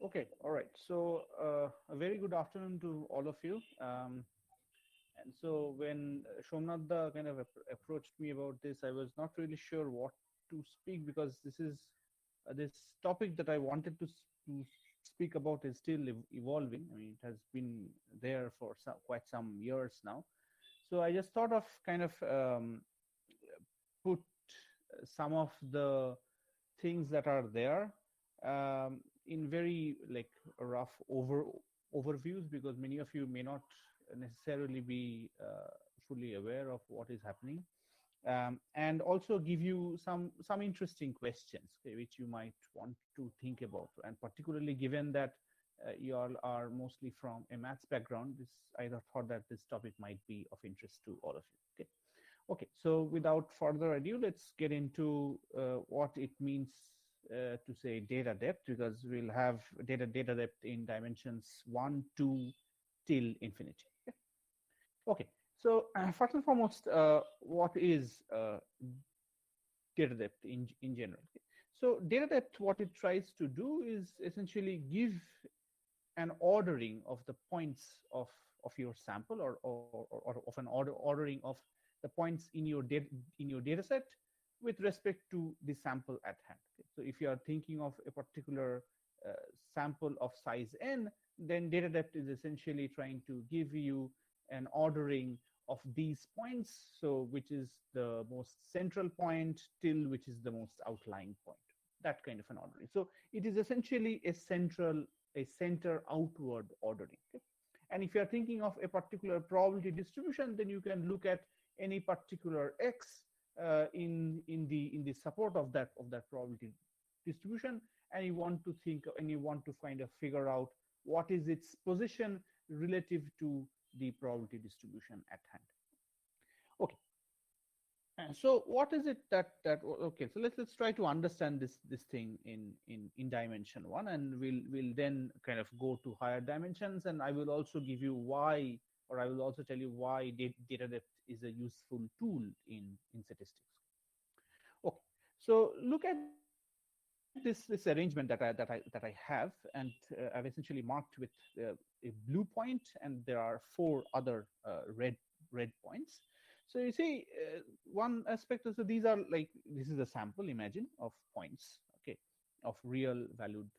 Okay, all right. So a very good afternoon to all of you. And so when Shomnath kind of approached me about this, I was not really sure what to speak because this is this topic that I wanted to speak about is still evolving. I mean, it has been there for quite some years now. So I just thought of kind of put some of the things that are there in very like rough overviews, because many of you may not necessarily be fully aware of what is happening, and also give you some interesting questions, okay, which you might want to think about, and particularly given that you all are mostly from a maths background, this I thought that this topic might be of interest to all of you. Okay. Okay, so without further ado, let's get into what it means to say data depth, because we'll have data depth in dimensions 1, 2 till infinity. Okay, okay. So first and foremost, what is data depth in general? Okay. So data depth, what it tries to do is essentially give an ordering of the points of your sample, or of an ordering of the points in your data set with respect to the sample at hand. Okay. So if you are thinking of a particular sample of size n, then data depth is essentially trying to give you an ordering of these points, so which is the most central point till which is the most outlying point, that kind of an ordering. So it is essentially a center outward ordering. Okay? And if you are thinking of a particular probability distribution, then you can look at any particular x in the support of that probability distribution, and you want to kind of figure out what is its position relative to the probability distribution at hand. Okay. And so what is it that okay, so let's try to understand this thing in dimension 1, and we'll then kind of go to higher dimensions, and I will also give you why, or I will also tell you why data depth is a useful tool in statistics. Okay, so look at this arrangement that I have, and I've essentially marked with a blue point, and there are 4 other red points. So you see, one aspect is, so these are like, this is a sample, imagine, of points, okay, of real valued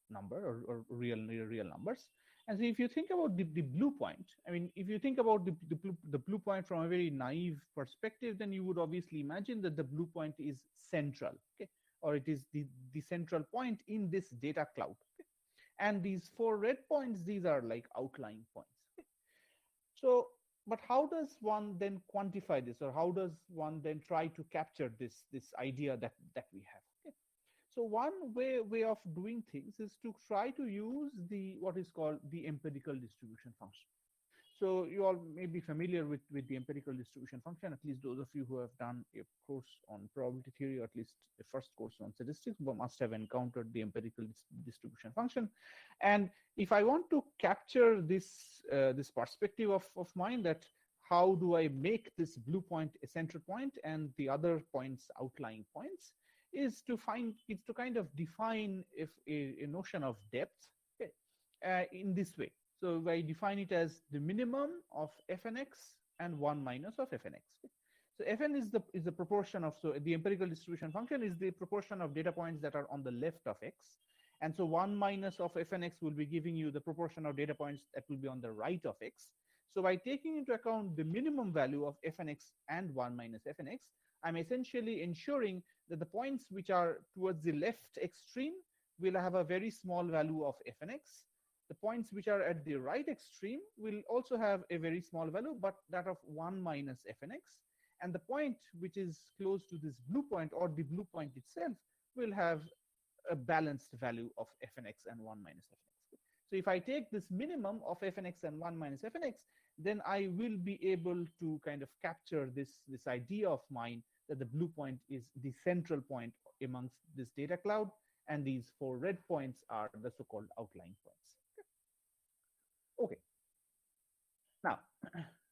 number, or real numbers. And so if you think about the blue point, I mean, if you think about the blue point from a very naive perspective, then you would obviously imagine that the blue point is central, okay, or it is the central point in this data cloud. Okay? And these 4 red points, these are like outlying points. Okay? So, but how does one then quantify this, or how does one then try to capture this idea that we have? Okay? So one way of doing things is to try to use what is called the empirical distribution function. So you all may be familiar with the empirical distribution function, at least those of you who have done a course on probability theory, or at least a first course on statistics, must have encountered the empirical distribution function. And if I want to capture this perspective of mine, that how do I make this blue point a central point and the other points outlying points, is to kind of define a notion of depth, okay, in this way. So I define it as the minimum of fnx and 1 minus of fnx. Okay. So fn is the proportion of, so the empirical distribution function is the proportion of data points that are on the left of x, and so 1 minus of fnx will be giving you the proportion of data points that will be on the right of x. So by taking into account the minimum value of fnx and 1 minus fnx, I'm essentially ensuring that the points which are towards the left extreme will have a very small value of fnx. The points which are at the right extreme will also have a very small value, but that of 1 minus fnx. And the point which is close to this blue point, or the blue point itself, will have a balanced value of fnx and 1 minus fnx. So if I take this minimum of fnx and 1 minus fnx, then I will be able to kind of capture this idea of mine that the blue point is the central point amongst this data cloud, and these 4 red points are the so-called outlying points. Okay. Now,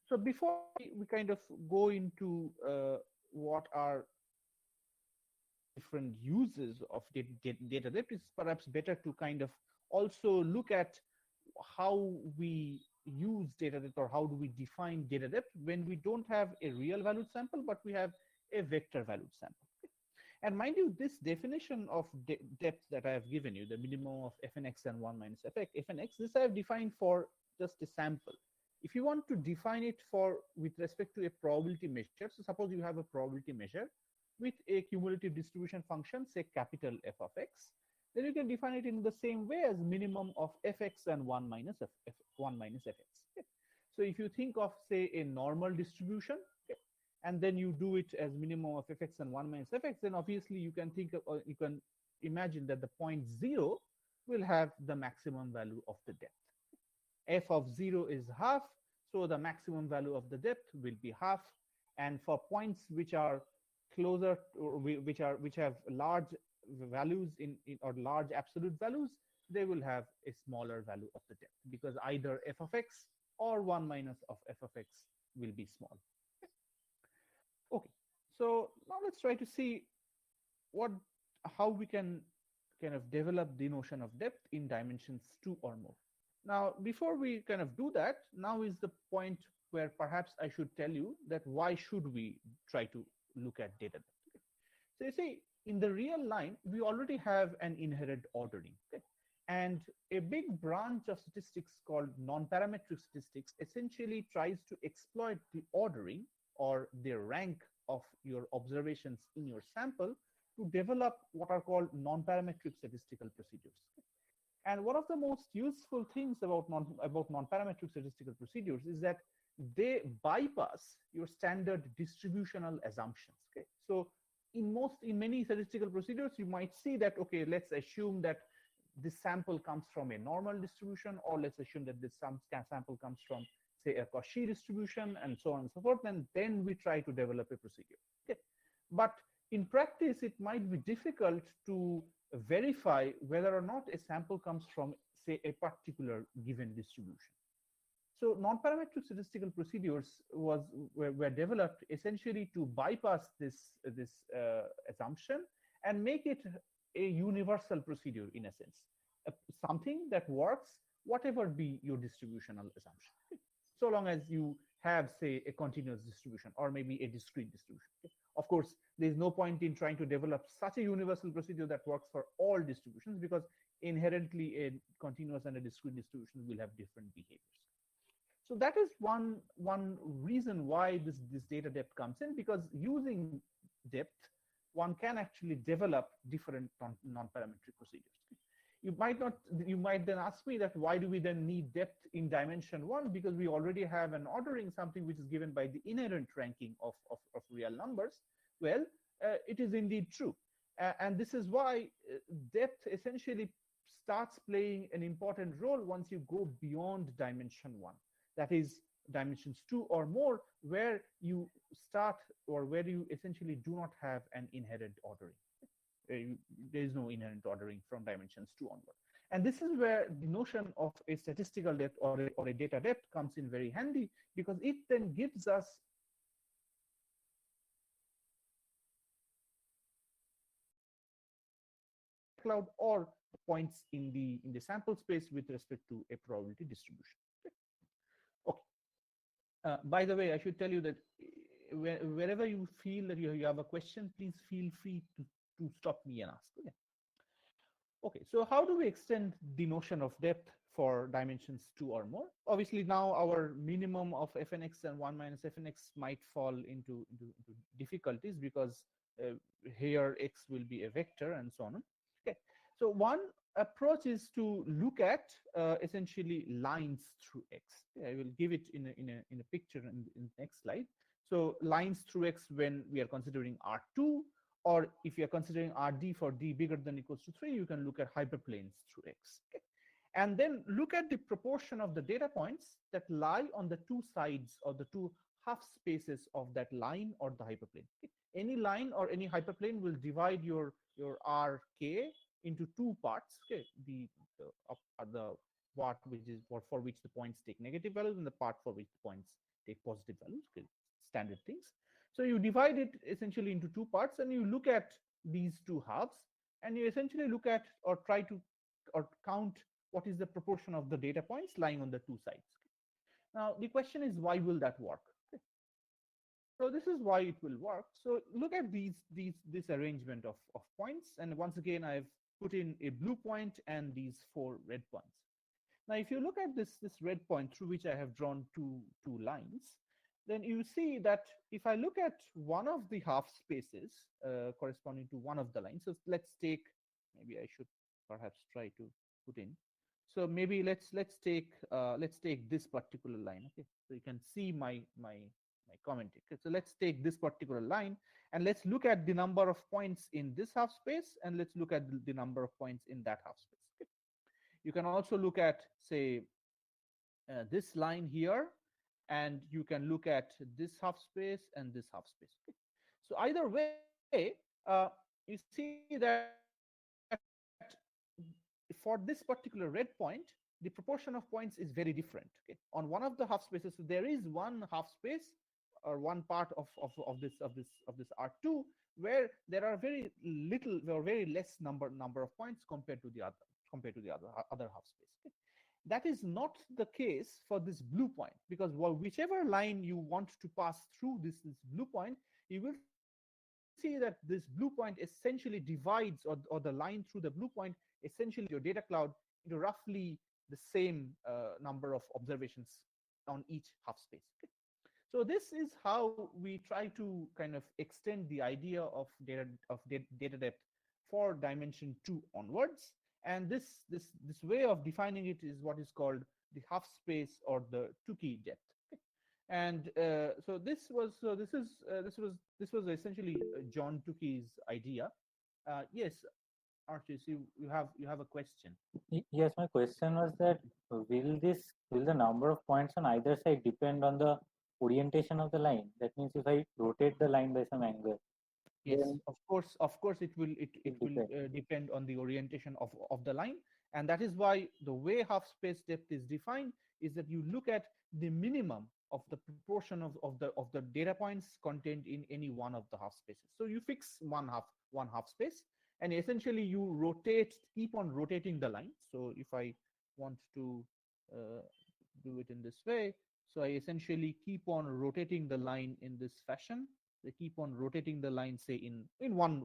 so before we kind of go into what are different uses of data depth, it's perhaps better to kind of also look at how we use data depth, or how do we define data depth when we don't have a real valued sample, but we have a vector valued sample. And mind you, this definition of depth that I have given you, the minimum of fnx and 1 minus fnx, this I have defined for just a sample. If you want to define it for with respect to a probability measure, so suppose you have a probability measure with a cumulative distribution function, say capital F of x, then you can define it in the same way as minimum of fx and 1 minus 1 minus fx. Okay. So if you think of, say, a normal distribution, okay, and then you do it as minimum of fx and 1 minus fx, then obviously you can think of, or you can imagine that the point 0 will have the maximum value of the depth. F of 0 is half, so the maximum value of the depth will be half. And for points which are closer, or which have large values or large absolute values, they will have a smaller value of the depth, because either f of x or 1 minus of f of x will be small. Okay, so now let's try to see how we can kind of develop the notion of depth in dimensions 2 or more. Now, before we kind of do that, now is the point where perhaps I should tell you that why should we try to look at data depth. So you see, in the real line, we already have an inherent ordering. Okay? And a big branch of statistics called non-parametric statistics essentially tries to exploit the ordering or the rank of your observations in your sample to develop what are called non-parametric statistical procedures. And one of the most useful things about non-parametric statistical procedures is that they bypass your standard distributional assumptions. Okay, so in many statistical procedures, you might see that, okay, let's assume that this sample comes from a normal distribution, or let's assume that this sample comes from, say, a Cauchy distribution, and so on and so forth, and then we try to develop a procedure. Okay, but in practice, it might be difficult to verify whether or not a sample comes from, say, a particular given distribution. So non-parametric statistical procedures were developed essentially to bypass this assumption and make it a universal procedure, in a sense, something that works whatever be your distributional assumption, so long as you have, say, a continuous distribution or maybe a discrete distribution. Of course, there is no point in trying to develop such a universal procedure that works for all distributions, because inherently a continuous and a discrete distribution will have different behaviors. So that is one reason why this data depth comes in, because using depth, one can actually develop different non-parametric procedures. You might then ask me that why do we then need depth in dimension 1, because we already have an ordering, something which is given by the inherent ranking of real numbers. Well, it is indeed true. And this is why depth essentially starts playing an important role once you go beyond dimension 1. That is dimensions 2 or more, where you start, or where you essentially do not have an inherent ordering. There is no inherent ordering from dimensions 2 onward. And this is where the notion of a statistical depth or a data depth comes in very handy, because it then gives us cloud or points in the sample space with respect to a probability distribution. Okay. By the way, I should tell you that wherever you feel that you have a question, please feel free to stop me and ask. Okay. Okay, so how do we extend the notion of depth for dimensions 2 or more? Obviously, now our minimum of fnx and 1 minus fnx might fall into difficulties, because here x will be a vector and so on. Okay, so one approach is to look at essentially lines through x. Okay, I will give it in a picture in the next slide. So lines through x when we are considering R2, or if you are considering RD for d bigger than equals to 3, you can look at hyperplanes through x. Okay? And then look at the proportion of the data points that lie on the two sides or the two half spaces of that line or the hyperplane. Okay? Any line or any hyperplane will divide your RK into two parts. Okay, the part which is for which the points take negative values, and the part for which the points take positive values. Okay, standard things. So you divide it essentially into two parts, and you look at these two halves, and you essentially look at or try to or count what is the proportion of the data points lying on the two sides. Now the question is, why will that work? So this is why it will work. So look at this arrangement of points, and once again I've put in a blue point and these four red points. Now if you look at this red point through which I have drawn two lines, then you see that if I look at one of the half spaces corresponding to one of the lines, so let's take, maybe I should perhaps try to put in. So maybe let's take this particular line. Okay, so you can see my comment. Okay, so let's take this particular line and let's look at the number of points in this half space, and let's look at the number of points in that half space. Okay. You can also look at, say, this line here, and you can look at this half space and this half space. Okay. So either way, you see that for this particular red point, the proportion of points is very different. Okay. On one of the half spaces, so there is one half space or one part of this R2 where there are very little or very less number of points compared to the other half space. Okay. That is not the case for this blue point, because whichever line you want to pass through this blue point, you will see that this blue point essentially divides, or the line through the blue point essentially your data cloud into roughly the same number of observations on each half space. Okay. So this is how we try to kind of extend the idea of data depth for dimension 2 onwards. And this way of defining it is what is called the half space or the Tukey depth. Okay. And so this was essentially John Tukey's idea. Yes, Archie, so you have a question. Yes, my question was that will the number of points on either side depend on the orientation of the line? That means if I rotate the line by some angle, Yes, then of course, it it will depends. depend on the orientation of the line, and that is why the way half space depth is defined is that you look at the minimum of the proportion of the data points contained in any one of the half spaces. So you fix one half space, and essentially you keep on rotating the line. So if I want to uh, do it in this way, so I essentially keep on rotating the line in this fashion. They keep on rotating the line, say in one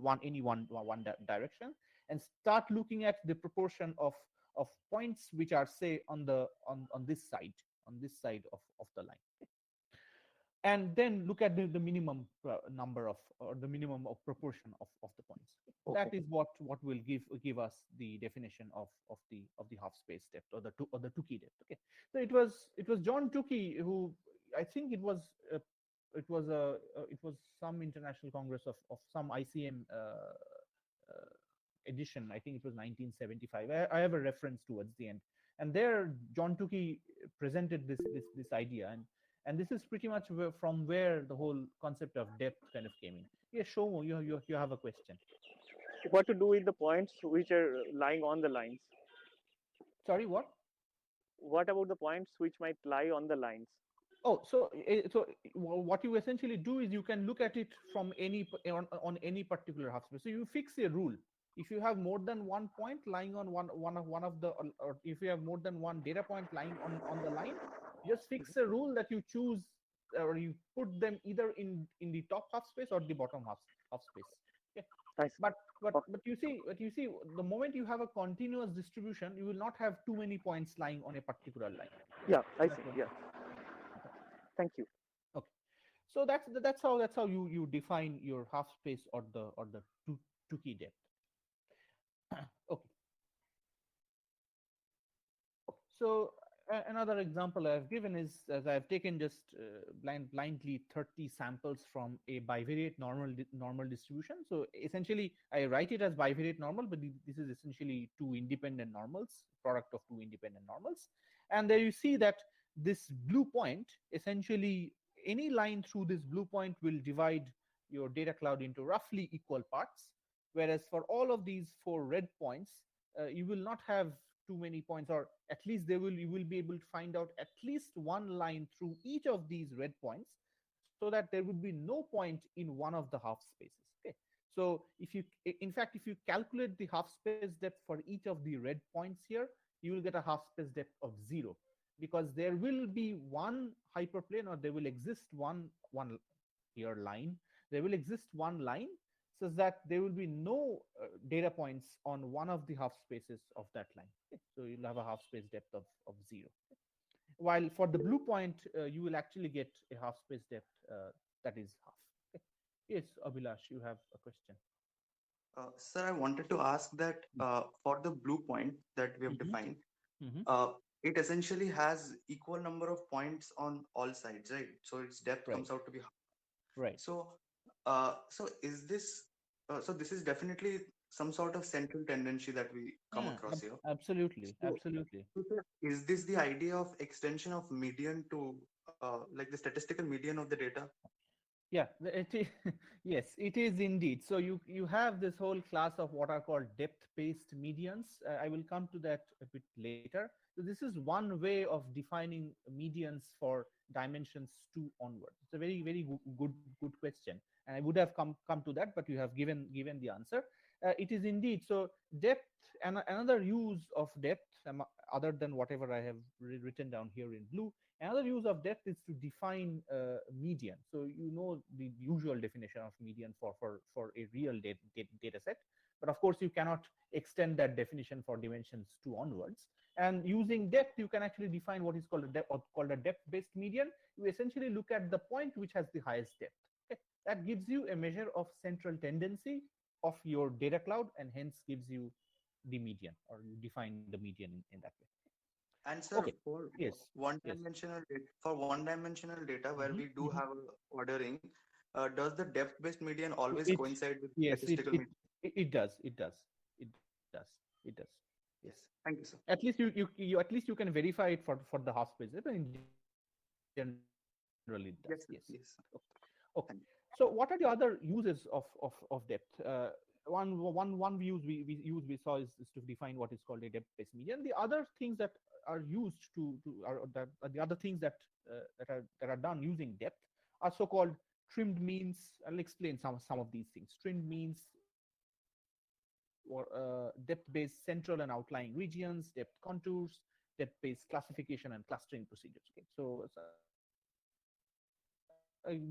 direction, and start looking at the proportion of points which are, say, on this side, of the line. Okay. And then look at the minimum number of, or the minimum of proportion of the points. Okay. That is what will give us the definition of the half space depth, or the Tukey depth. Okay. So it was John Tukey who, I think it was some international congress of some ICM edition. I think it was 1975. I have a reference towards the end, and there John Tukey presented this idea, and this is pretty much from where the whole concept of depth kind of came in. Yes, Shomo, you have a question. What to do with the points which are lying on the lines? Sorry, what? What about the points which might lie on the lines? Oh, so what you essentially do is you can look at it from on any particular half space. So you fix a rule. If you have more than one point lying on one of the, or if you have more than one data point lying on the line, just fix a rule that you choose, or you put them either in the top half space or the bottom half space. Okay. I see. But you see, the moment you have a continuous distribution, you will not have too many points lying on a particular line. Yeah, I see. Yeah. Thank you. Okay. So that's how you define your half space or the Tukey depth. Okay. So another example I've given is, as I've taken just blindly 30 samples from a bivariate normal distribution. So essentially, I write it as bivariate normal, but this is essentially two independent normals, product of two independent normals. And there you see that this blue point, essentially any line through this blue point will divide your data cloud into roughly equal parts. Whereas for all of these four red points, you will not have too many points, or at least you will be able to find out at least one line through each of these red points, so that there would be no point in one of the half spaces. Okay. So in fact, if you calculate the half space depth for each of the red points here, you will get a half space depth of 0, because there will be one hyperplane, or there will exist one here line. There will exist one line such that there will be no data points on one of the half spaces of that line. Okay? So you'll have a half space depth of 0. While for the blue point, you will actually get a half space depth that is half. Okay. Yes, Abhilash, you have a question. Sir, I wanted to ask that for the blue point that we have Mhm. defined, Mhm. it essentially has equal number of points on all sides, right? So its depth Right, comes out to be. right. So, so is this? So this is definitely some sort of central tendency that we come across here. Absolutely, So, absolutely. so sir, is this the idea of extension of median to like the statistical median of the data? Yeah, yes, it is indeed. So you have this whole class of what are called depth-based medians. I will come to that a bit later. So this is one way of defining medians for dimensions 2 onwards. It's a very good question, and I would have come to that, but you have given the answer. It is indeed so. Depth, and another use of depth, other than whatever I have written down here in blue. Another use of depth is to define median. So you know the usual definition of median for a real data set, but of course you cannot extend that definition for dimensions 2 onwards. And using depth, you can actually define what is called a depth-based median. You essentially look at the point which has the highest depth. Okay? That gives you a measure of central tendency of your data cloud, and hence gives you the median, or you define the median in that way. And Okay. sir, for Yes. Yes. one-dimensional data where we Mhm, do mhm. have ordering, does the depth-based median always It coincide with yes, statistical median? it does. It does. It does. Yes. Thank you, sir. At least you at least you can verify it for the half space, but in general it does. Yes. Yes, sir. Okay. Yes. Okay. Thank you. So what are the other uses of depth? One use we saw is to define what is called a depth-based median. The other things that are used the other things that are done using depth are so-called trimmed means. I'll explain some of these things. Trimmed means, or depth-based central and outlying regions, depth contours, depth-based classification and clustering procedures. Okay,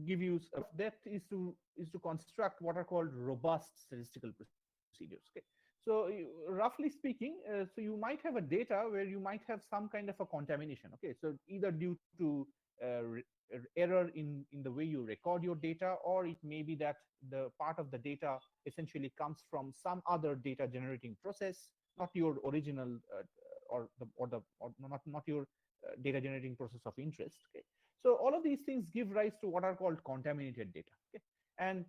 give you of depth is to construct what are called robust statistical procedures. Okay, so roughly speaking, so you might have a data where you might have some kind of a contamination. Okay, so either due to error in the way you record your data, or it may be that the part of the data essentially comes from some other data generating process, not your original not your data generating process of interest. Okay, so all of these things give rise to what are called contaminated data. Okay, and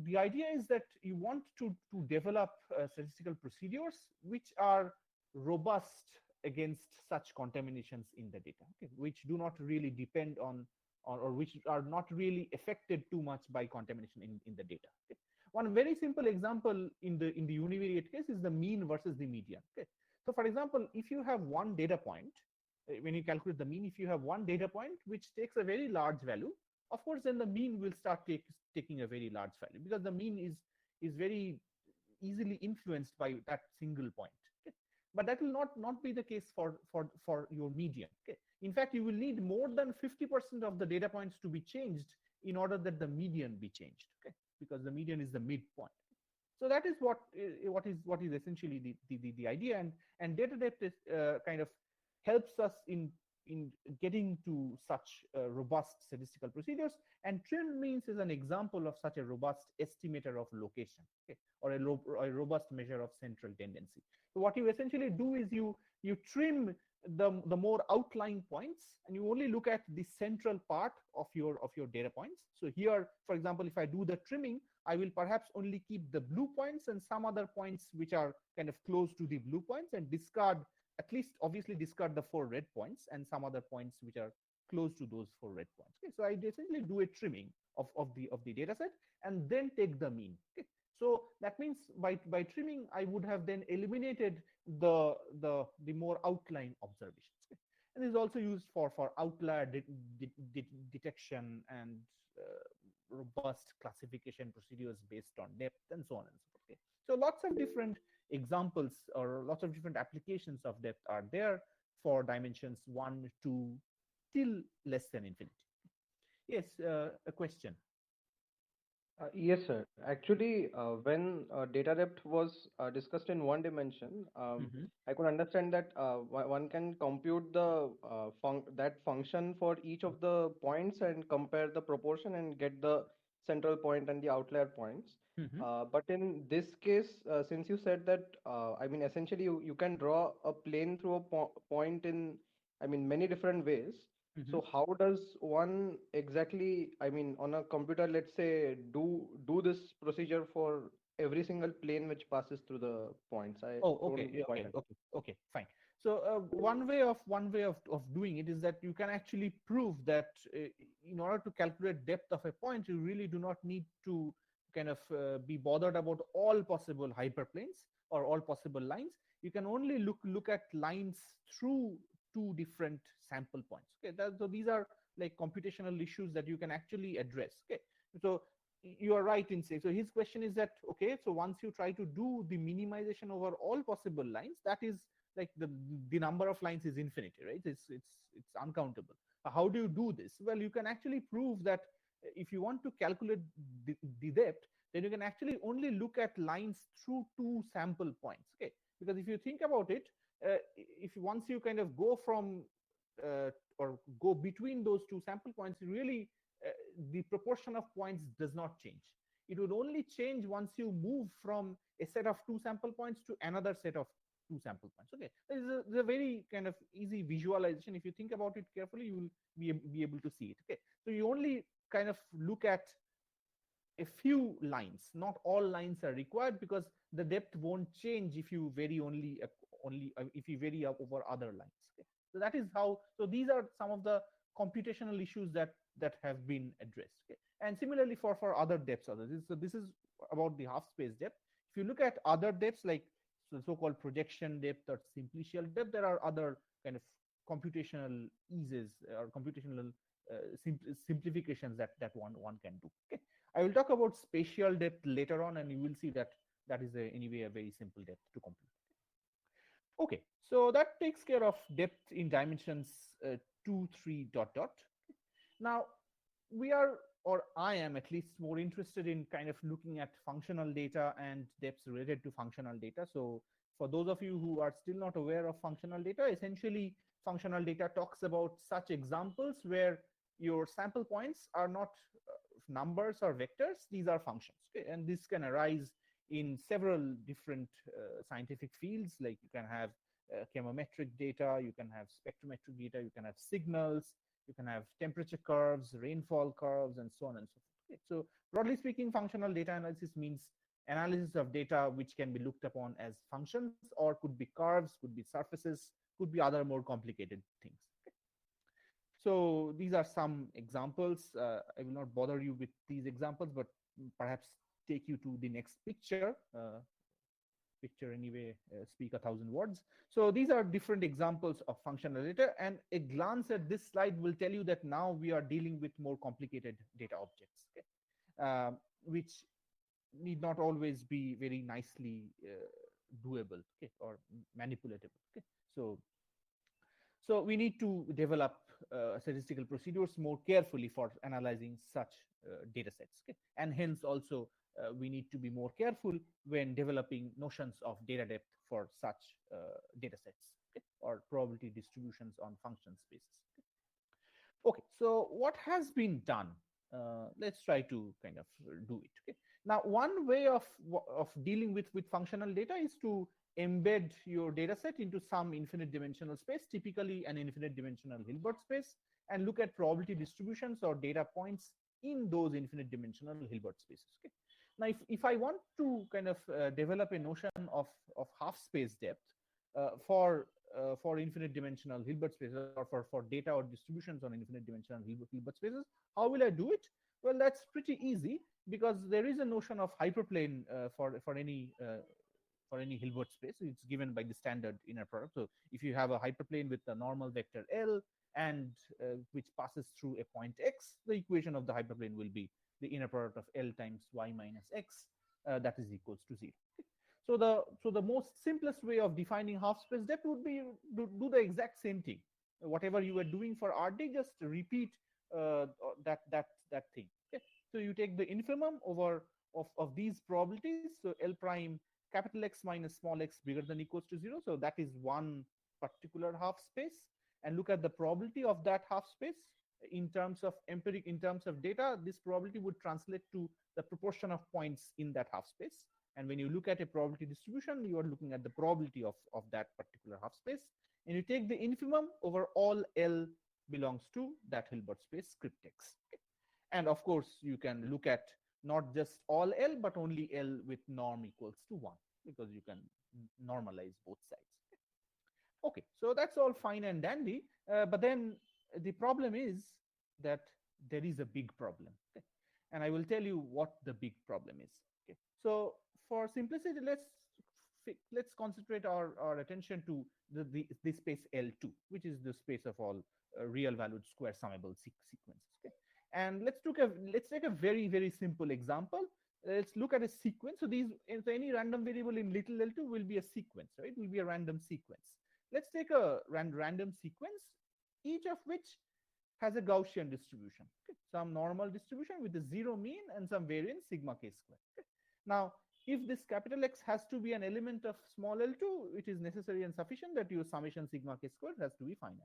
the idea is that you want to develop statistical procedures which are robust against such contaminations in the data, okay, which do not really depend on, or which are not really affected too much by contamination in the data. Okay. One very simple example in the univariate case is the mean versus the median. Okay. So for example, if you have one data point, when you calculate the mean, if you have one data point which takes a very large value, of course then the mean will start taking a very large value, because the mean is very easily influenced by that single point. Okay. But that will not be the case for your median. Okay. In fact, you will need more than 50% of the data points to be changed in order that the median be changed. Okay, because the median is the midpoint. So that is what is essentially the idea, and data depth is kind of helps us in getting to such robust statistical procedures. And trim means is an example of such a robust estimator of location, okay, or a robust measure of central tendency. So what you essentially do is you trim the more outlying points, and you only look at the central part of your data points. So here, for example, if I do the trimming, I will perhaps only keep the blue points and some other points which are kind of close to the blue points, and discard, at least obviously discard the 4 red points and some other points which are close to those 4 red points. Okay, so I essentially do a trimming of the data set and then take the mean. Okay, so that means by trimming, I would have then eliminated the more outlying observations. Okay. And is also used for outlier detection and robust classification procedures based on depth and so on and so forth. Okay? So lots of different examples or lots of different applications of depth are there for dimensions 1, 2 till less than infinity. Yes, a question. Yes, sir. Actually, when data depth was discussed in one dimension, I could understand that one can compute the that function for each of the points and compare the proportion and get the central point and the outlier points. But in this case, since you said that, I mean, essentially you can draw a plane through a point in, I mean, many different ways. So how does one exactly, I mean, on a computer, let's say, do this procedure for every single plane which passes through the points? I Okay, fine. So one way of doing it is that you can actually prove that in order to calculate depth of a point, you really do not need to kind of be bothered about all possible hyperplanes or all possible lines. You can only look at lines through two different sample points. Okay, so these are like computational issues that you can actually address. Okay, so you are right in saying, so his question is that, okay, so once you try to do the minimization over all possible lines, that is like the number of lines is infinity, right? It's uncountable. How do you do this? Well, you can actually prove that if you want to calculate the depth, then you can actually only look at lines through two sample points. Okay, because if you think about it, if once you kind of go from or go between those two sample points, really the proportion of points does not change. It would only change once you move from a set of two sample points to another set of two sample points. Okay, this is a very kind of easy visualization. If you think about it carefully, you will be able to see it. Okay, so you only kind of look at a few lines. Not all lines are required because the depth won't change if you vary only if you vary over other lines. Okay? So that is how. So these are some of the computational issues that have been addressed. Okay? And similarly for other depths, so this is about the half space depth. If you look at other depths like so-called projection depth or simplicial depth, there are other kind of computational eases or computational simplifications that one can do. Okay, I will talk about spatial depth later on, and you will see that is anyway a very simple depth to compute. Okay, so that takes care of depth in dimensions 2, 3, dot, dot. Now we are, or I am at least, more interested in kind of looking at functional data and depths related to functional data. So for those of you who are still not aware of functional data, essentially functional data talks about such examples where your sample points are not numbers or vectors, these are functions. Okay? And this can arise in several different scientific fields, like you can have chemometric data, you can have spectrometric data, you can have signals, you can have temperature curves, rainfall curves, and so on and so forth. Okay? So broadly speaking, functional data analysis means analysis of data which can be looked upon as functions, or could be curves, could be surfaces, could be other more complicated things. Okay? So these are some examples. I will not bother you with these examples, but perhaps take you to the next picture. Picture anyway speak 1,000 words. So these are different examples of functional data, and a glance at this slide will tell you that now we are dealing with more complicated data objects, okay? Which need not always be very nicely doable, okay, or manipulatable. Okay, so we need to develop statistical procedures more carefully for analyzing such data sets, okay? And hence also we need to be more careful when developing notions of data depth for such data sets, okay? Or probability distributions on function spaces. Okay, so what has been done? Let's try to kind of do it. Okay? Now, one way of dealing with functional data is to embed your data set into some infinite dimensional space, typically an infinite dimensional Hilbert space, and look at probability distributions or data points in those infinite dimensional Hilbert spaces. Okay? Now, if I want to kind of develop a notion of half space depth for infinite dimensional Hilbert spaces, or for data or distributions on infinite dimensional Hilbert spaces, how will I do it? Well, that's pretty easy, because there is a notion of hyperplane for any Hilbert space. It's given by the standard inner product. So if you have a hyperplane with a normal vector L, and which passes through a point x, the equation of the hyperplane will be the inner product of L times y minus x, that is equals to 0. So the most simplest way of defining half space depth would be do the exact same thing. Whatever you were doing for RD, just repeat that thing. Okay? So you take the infimum over of these probabilities. So L prime capital X minus small x bigger than equals to 0. So that is one particular half space, and look at the probability of that half space in terms of data. This probability would translate to the proportion of points in that half space. And when you look at a probability distribution, you are looking at the probability of that particular half space. And you take the infimum over all L belongs to that Hilbert space script X. Okay? And of course, you can look at not just all L, but only L with norm equals to 1, because you can normalize both sides. Okay, so that's all fine and dandy. But then the problem is that there is a big problem. Okay? And I will tell you what the big problem is. Okay? So for simplicity, let's concentrate our attention to the space L2, which is the space of all real valued square summable sequences. Okay? And let's take a very, very simple example. Let's look at a sequence. So any random variable in little L2 will be a sequence, right? It will be a random sequence. Let's take a random sequence, each of which has a Gaussian distribution, okay? Some normal distribution with a 0 mean and some variance sigma k square. Okay? Now, if this capital X has to be an element of small L2, it is necessary and sufficient that your summation sigma k squared has to be finite.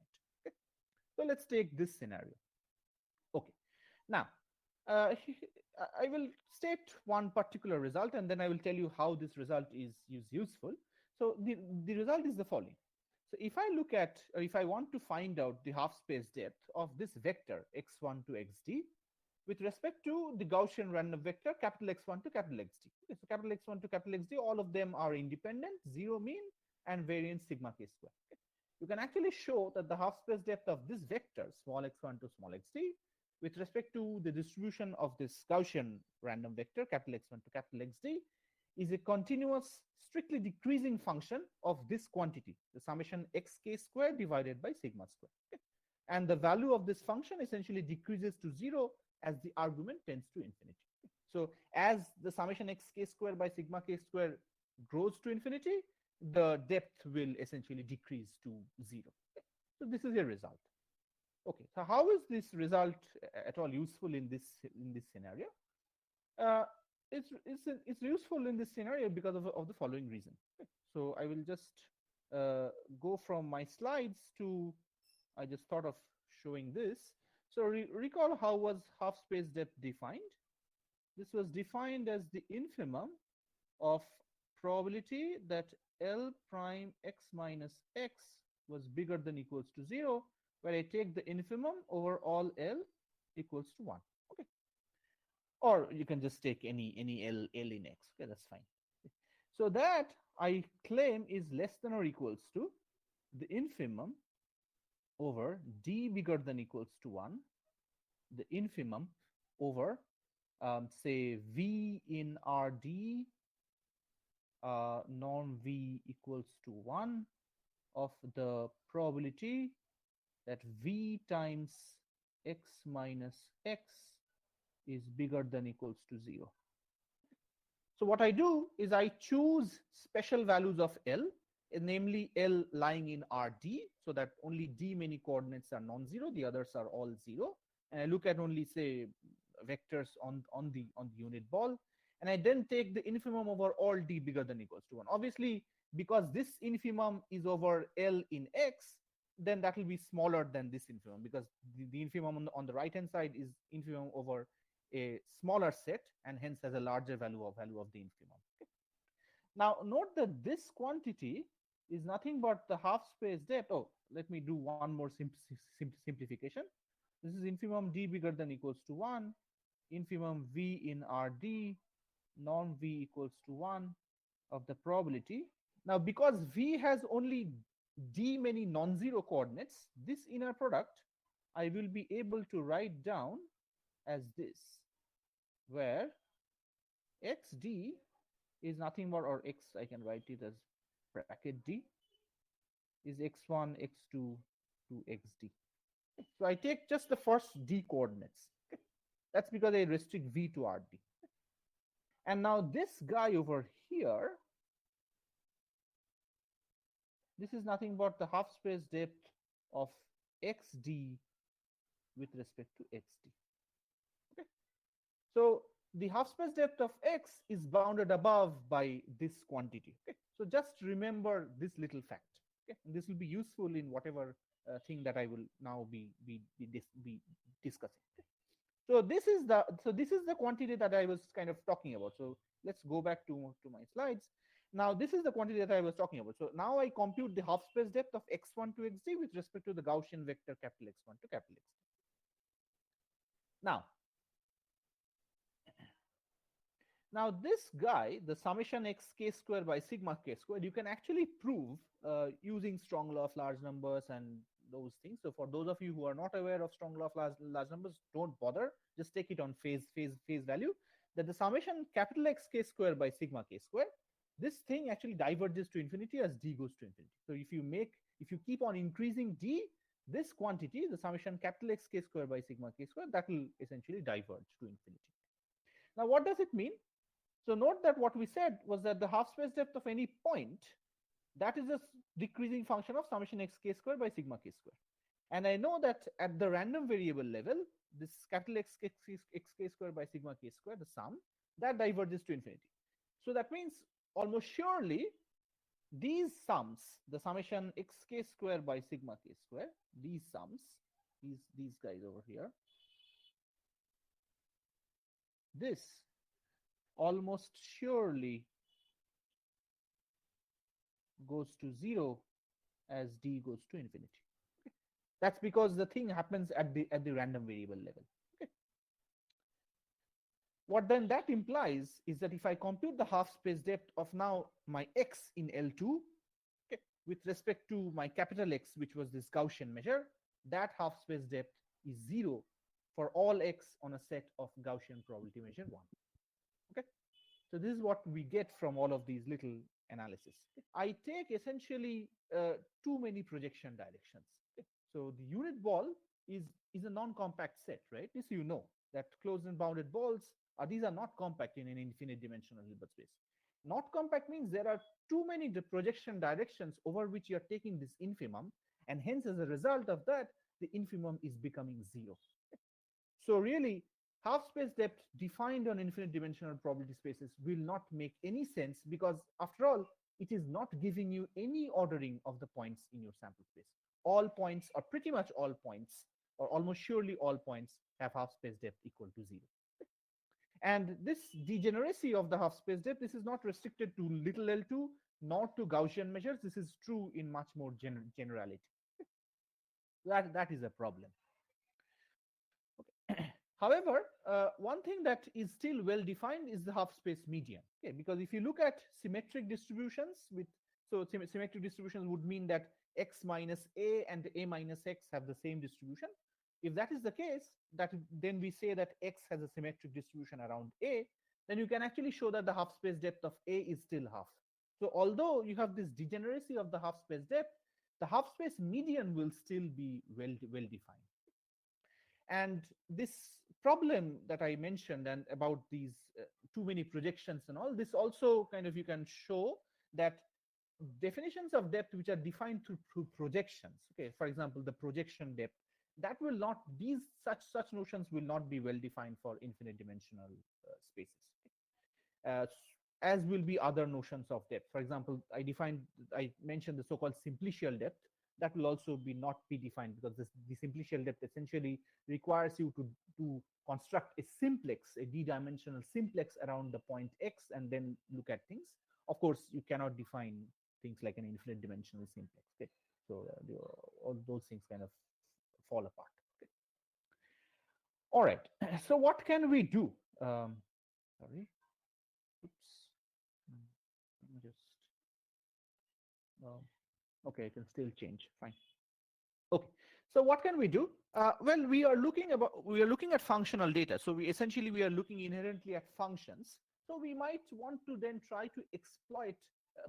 Okay? So let's take this scenario. Okay. Now, I will state one particular result, and then I will tell you how this result is useful. So the result is the following. So if I look at, or if I want to find out the half space depth of this vector x1 to xd with respect to the Gaussian random vector capital X1 to capital XD. Okay, so capital X1 to capital XD, all of them are independent, 0 mean, and variance sigma k square. Okay. You can actually show that the half space depth of this vector small x1 to small xd with respect to the distribution of this Gaussian random vector capital X1 to capital XD is a continuous, strictly decreasing function of this quantity, the summation xk square divided by sigma square. Okay. And the value of this function essentially decreases to 0 as the argument tends to infinity. So as the summation xk square by sigma k square grows to infinity, the depth will essentially decrease to 0. Okay. So this is a result. Okay, so how is this result at all useful in this scenario? It's useful in this scenario because of the following reason. Okay. So I will just go from my slides to, I just thought of showing this. So recall how was half space depth defined? This was defined as the infimum of probability that L prime x minus x was bigger than equals to 0, where I take the infimum over all L equals to 1. Okay. Or you can just take any L in x. Okay, that's fine. Okay. So that I claim is less than or equals to the infimum over d bigger than equals to 1, the infimum over say v in Rd norm v equals to 1 of the probability that v times x minus x is bigger than equals to 0. So what I do is I choose special values of L, namely L lying in Rd, so that only d many coordinates are non-zero, the others are all 0. And I look at only, say, vectors on the unit ball, and I then take the infimum over all d bigger than equals to 1. Obviously, because this infimum is over L in x, then that will be smaller than this infimum, because the infimum on the right hand side is infimum over a smaller set and hence has a larger value of the infimum. Okay. Now note that this quantity is nothing but the half space depth. Oh, let me do one more simplification. This is infimum d bigger than equals to 1, infimum v in Rd, norm v equals to 1 of the probability. Now because v has only d many non-zero coordinates, this inner product I will be able to write down as this, where xd is nothing but, or x, I can write it as bracket d, is x1 x2 to xd. So I take just the first d coordinates. Okay. That's because I restrict v to rd. And now this guy over here, this is nothing but the half space depth of xd with respect to xd. Okay. So the half space depth of x is bounded above by this quantity. Okay. So just remember this little fact. Okay. And this will be useful in whatever thing that I will now be discussing. Okay. So this is the quantity that I was kind of talking about. So let's go back to my slides. Now this is the quantity that I was talking about. So now I compute the half space depth of x1 to xd with respect to the Gaussian vector capital X1 to capital X. Now this guy, the summation x k square by sigma k square, you can actually prove using strong law of large numbers and those things. So for those of you who are not aware of strong law of large numbers, don't bother. Just take it on face value that the summation capital X k square by sigma k square, this thing actually diverges to infinity as d goes to infinity. So if you keep on increasing d, this quantity, the summation capital X k square by sigma k square, that will essentially diverge to infinity. Now what does it mean? So note that what we said was that the half space depth of any point, that is a decreasing function of summation x k square by sigma k square. And I know that at the random variable level, this capital X k square by sigma k square, the sum, that diverges to infinity. So that means almost surely these sums, the summation x k square by sigma k square, these sums, these guys over here, this almost surely goes to 0 as d goes to infinity. Okay. That's because the thing happens at the random variable level. Okay. What then that implies is that if I compute the half space depth of now my x in L2, okay, with respect to my capital X, which was this Gaussian measure, that half space depth is 0 for all x on a set of Gaussian probability measure 1. Okay. So this is what we get from all of these little analysis. I take essentially too many projection directions. Okay. So the unit ball is a non-compact set, right? This you know that closed and bounded balls these are not compact in an infinite dimensional Hilbert space. Not compact means there are too many projection directions over which you are taking this infimum, and hence as a result of that, the infimum is becoming 0. Okay. So really, half space depth defined on infinite dimensional probability spaces will not make any sense, because after all, it is not giving you any ordering of the points in your sample space. All points, or pretty much all points, or almost surely all points, have half space depth equal to 0. And this degeneracy of the half space depth, this is not restricted to little L2, nor to Gaussian measures. This is true in much more generality. That is a problem. Okay. However, one thing that is still well defined is the half space median. Okay, because if you look at symmetric distributions symmetric distributions would mean that x minus a and a minus x have the same distribution. If that is the case, then we say that x has a symmetric distribution around a, then you can actually show that the half space depth of a is still half. So although you have this degeneracy of the half space depth, the half space median will still be well defined. And this problem that I mentioned and about these too many projections and all, this also kind of you can show that definitions of depth which are defined through projections, okay, for example, the projection depth, that will not, such notions will not be well defined for infinite dimensional spaces, as will be other notions of depth. For example, I mentioned the so-called simplicial depth. That will also not be defined, because the simplicial depth essentially requires you to construct a simplex, a d-dimensional simplex around the point x, and then look at things. Of course, you cannot define things like an infinite dimensional simplex. Okay? So all those things kind of fall apart. Okay? All right. So what can we do? Sorry. Oops. Let me just. Okay, it can still change. Fine. Okay. So what can we do? Well, we are looking at functional data. So we are looking inherently at functions. So we might want to then try to exploit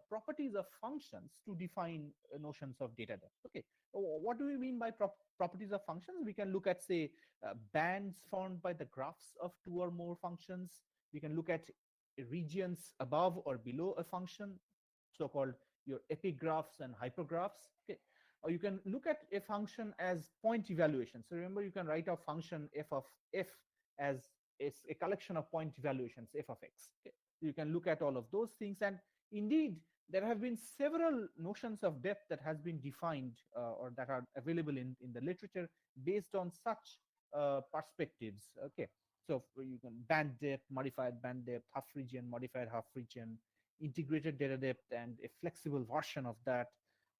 properties of functions to define notions of data depth. Okay, what do we mean by properties of functions? We can look at, say, bands formed by the graphs of two or more functions. We can look at regions above or below a function, so-called your epigraphs and hypergraphs. Okay, or you can look at a function as point evaluation. So remember, you can write a function f of f as a collection of point evaluations f of x. Okay, you can look at all of those things, and indeed there have been several notions of depth that has been defined or that are available in the literature based on such perspectives. Okay, so you can band depth, modified band depth, half region, modified half region, integrated data depth, and a flexible version of that.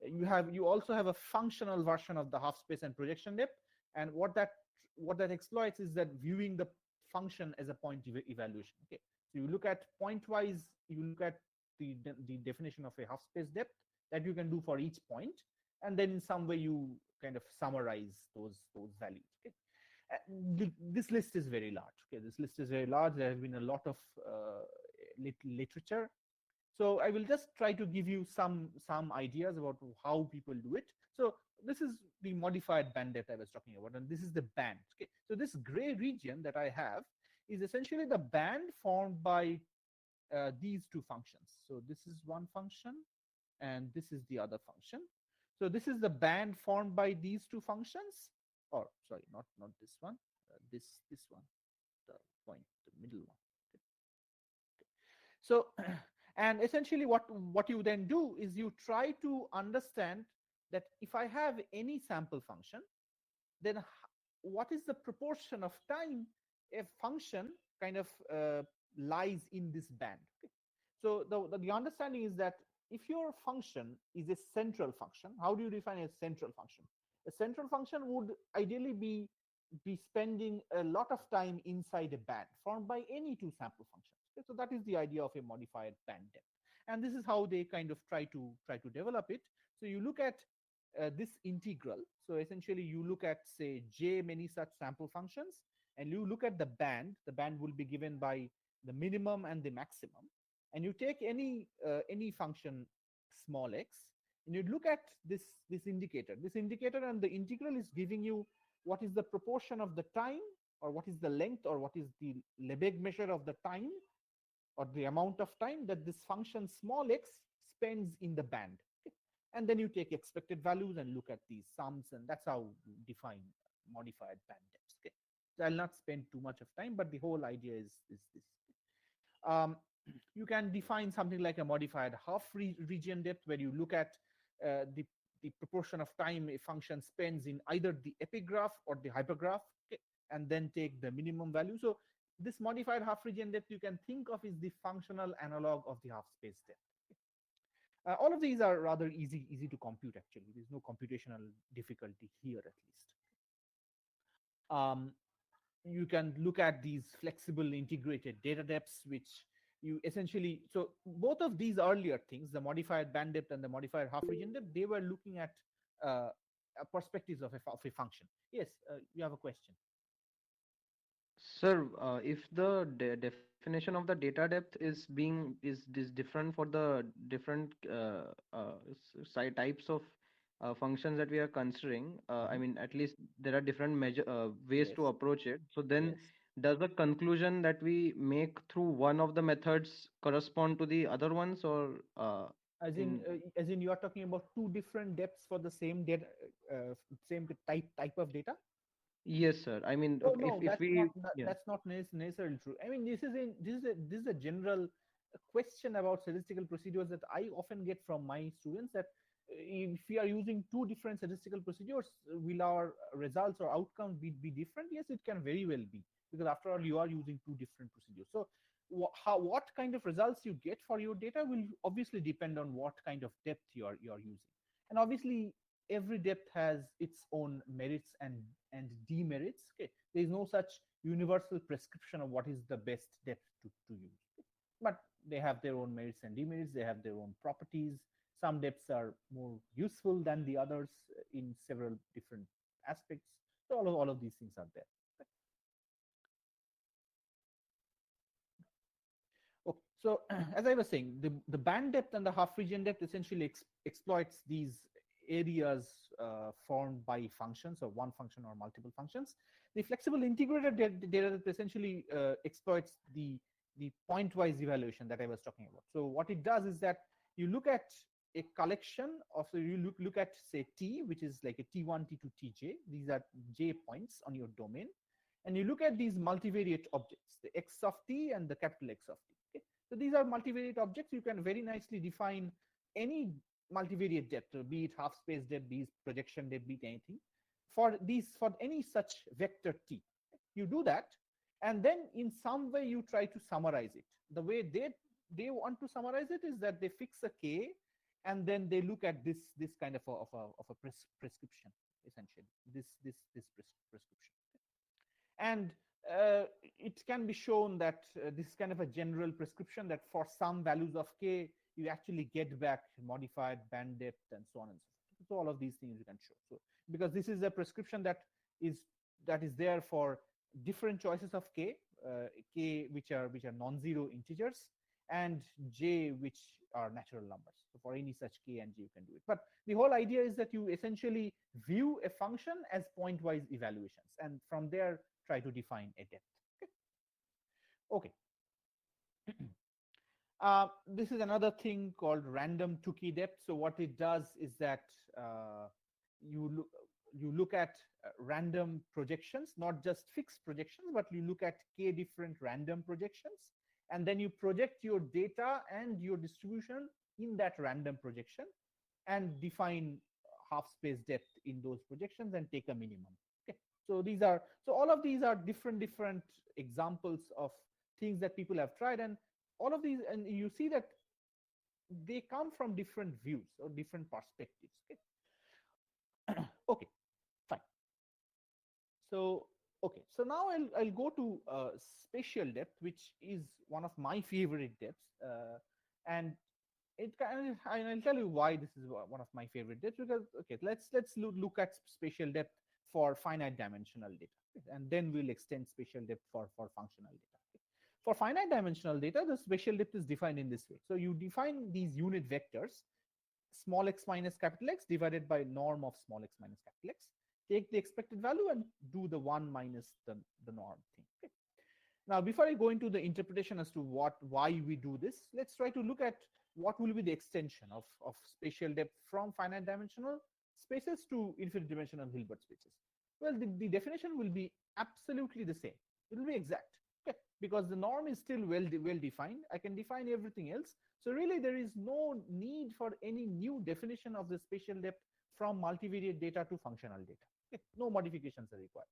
You also have a functional version of the half space and projection depth, and what that exploits is that viewing the function as a point evaluation. Okay, so you look at pointwise, you look at the definition of a half space depth that you can do for each point, and then in some way you kind of summarize those values. Okay, this list is very large. Okay, this list is very large. There has been a lot of literature. So I will just try to give you some ideas about how people do it. So this is the modified band depth I was talking about, and this is the band. Okay, so this gray region that I have is essentially the band formed by these two functions. So this is one function, and this is the other function. So this is the band formed by these two functions, or sorry, not this one, this one, the point, the middle one. Okay. So and essentially what you then do is you try to understand that if I have any sample function, then what is the proportion of time a function kind of lies in this band. Okay. So the understanding is that if your function is a central function, how do you define a central function? A central function would ideally be spending a lot of time inside a band formed by any two sample functions. Okay, so that is the idea of a modified band depth, and this is how they kind of try to develop it. So you look at this integral. So essentially you look at, say, j many such sample functions, and you look at the band. The band will be given by the minimum and the maximum, and you take any function small x, and you look at this indicator, and the integral is giving you what is the proportion of the time, or what is the length, or what is the Lebesgue measure of the time, or the amount of time that this function small x spends in the band. Okay. And then you take expected values and look at these sums, and that's how you define modified band depths. Okay. So I'll not spend too much of time, but the whole idea is this. You can define something like a modified half region depth, where you look at the proportion of time a function spends in either the epigraph or the hypergraph, okay, and then take the minimum value. So this modified half region depth you can think of is the functional analog of the half space depth. Okay. All of these are rather easy to compute. Actually, there's no computational difficulty here, at least. You can look at these flexible integrated data depths, which you essentially, so both of these earlier things, the modified band depth and the modified half region depth, they were looking at perspectives of a function. Yes, you have a question. Sir, if the definition of the data depth is different for the different types of functions that we are considering, I mean, at least there are different ways Yes. to approach it. So then, Yes. does the conclusion that we make through one of the methods correspond to the other ones, or as in you are talking about two different depths for the same data, same type of data? Yes, sir. I mean, Oh no, if we yeah. that's not necessarily true. I mean, this is a general question about statistical procedures that I often get from my students, that if we are using two different statistical procedures, will our results or outcomes be different? Yes, it can very well be, because after all, you are using two different procedures. So what kind of results you get for your data will obviously depend on what kind of depth you are using, and obviously every depth has its own merits and demerits. Okay, there is no such universal prescription of what is the best depth to use. Okay? But they have their own merits and demerits. They have their own properties. Some depths are more useful than the others in several different aspects. So all of these things are there. Okay, So as I was saying, the band depth and the half region depth essentially exploits these areas formed by functions, or one function or multiple functions. The flexible integrated data depth essentially exploits the point-wise evaluation that I was talking about. So what it does is that you look at a collection of, so you look at, say, T, which is like a T1, T2, Tj. These are J points on your domain. And you look at these multivariate objects, the x of t and the capital X of t. Okay? So these are multivariate objects. You can very nicely define any multivariate depth, be it half space depth, be it projection depth, be it anything, for any such vector t. You do that, and then in some way you try to summarize it. The way they want to summarize it is that they fix a k, and then they look at this kind of a prescription, essentially, this prescription. And it can be shown that this is kind of a general prescription, that for some values of k, you actually get back modified band depth and so on and so forth. So all of these things you can show. So because this is a prescription that is there for different choices of k, k which are non-zero integers, and j which are natural numbers. So for any such k and j, you can do it. But the whole idea is that you essentially view a function as point-wise evaluations, and from there try to define a depth. Okay. This is another thing called random Tukey depth. So what it does is that you look at random projections, not just fixed projections, but you look at k different random projections, and then you project your data and your distribution in that random projection and define half space depth in those projections and take a minimum. Okay. So all of these are different examples of things that people have tried, and all of these, and you see that they come from different views or different perspectives. Okay. Okay, fine. So so now I'll go to spatial depth, which is one of my favorite depths, and I'll tell you why this is one of my favorite depths. Because let's look at spatial depth for finite dimensional data, and then we'll extend spatial depth for functional data. For finite dimensional data, the spatial depth is defined in this way. So you define these unit vectors, small x minus capital X divided by norm of small x minus capital X. Take the expected value and do the 1 minus the norm thing. Okay. Now, before I go into the interpretation as to why we do this, let's try to look at what will be the extension of spatial depth from finite dimensional spaces to infinite dimensional Hilbert spaces. Well, the definition will be absolutely the same. It will be exact. Okay. Because the norm is still well defined. I can define everything else. So really, there is no need for any new definition of the spatial depth from multivariate data to functional data. Okay. No modifications are required.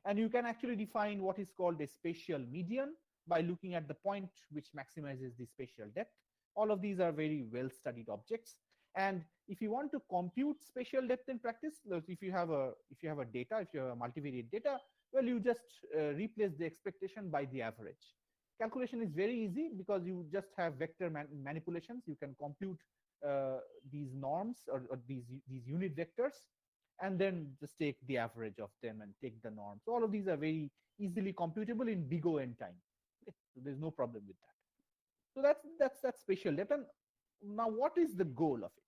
And you can actually define what is called a spatial median by looking at the point which maximizes the spatial depth. All of these are very well-studied objects. And if you want to compute spatial depth in practice, if you have a multivariate data, well, you just replace the expectation by the average. Calculation is very easy because you just have vector manipulations. You can compute these norms or these unit vectors, and then just take the average of them and take the norm. So all of these are very easily computable in big O n time. Okay. So there's no problem with that. So that's spatial depth. And now what is the goal of it?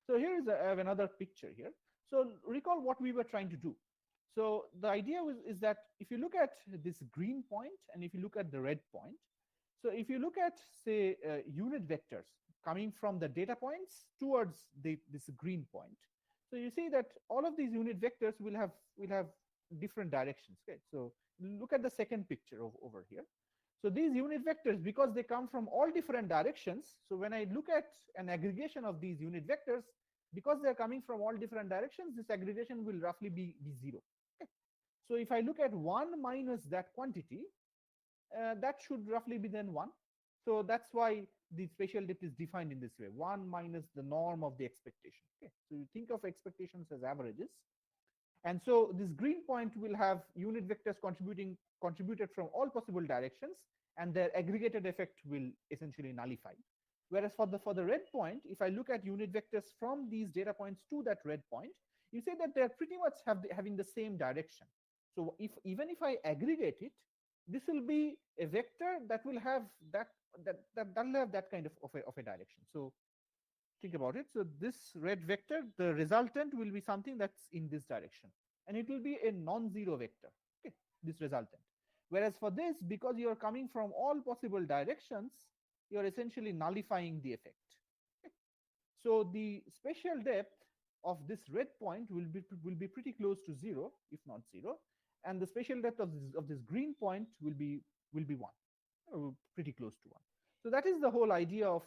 So here I have another picture here. So recall what we were trying to do. So the idea is that if you look at this green point and if you look at the red point, so if you look at, say, unit vectors coming from the data points towards this green point, so you see that all of these unit vectors will have different directions. Okay, so look at the second picture over here. So these unit vectors, because they come from all different directions, so when I look at an aggregation of these unit vectors, because they're coming from all different directions, this aggregation will roughly be 0. Okay. So if I look at 1 minus that quantity, that should roughly be then 1. So that's why the spatial depth is defined in this way: 1 minus the norm of the expectation. Okay. So you think of expectations as averages. And so this green point will have unit vectors contributed from all possible directions, and their aggregated effect will essentially nullify. Whereas for the red point, if I look at unit vectors from these data points to that red point, you say that they're pretty much having the same direction. So even if I aggregate it, this will be a vector that will have that'll have that kind of a direction. So think about it. So this red vector, the resultant will be something that's in this direction, and it will be a non-zero vector. Okay, this resultant. Whereas for this, because you are coming from all possible directions, you are essentially nullifying the effect. Okay. So the spatial depth of this red point will be pretty close to 0, if not 0, and the spatial depth of this green point will be 1, or pretty close to 1. So that is the whole idea of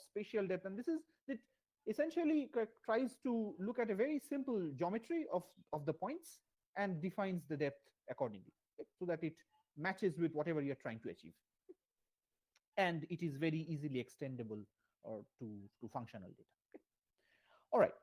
spatial depth, and this is it. Essentially tries to look at a very simple geometry of the points and defines the depth accordingly, okay, so that it matches with whatever you're trying to achieve, and it is very easily extendable or to functional data. Okay. All right.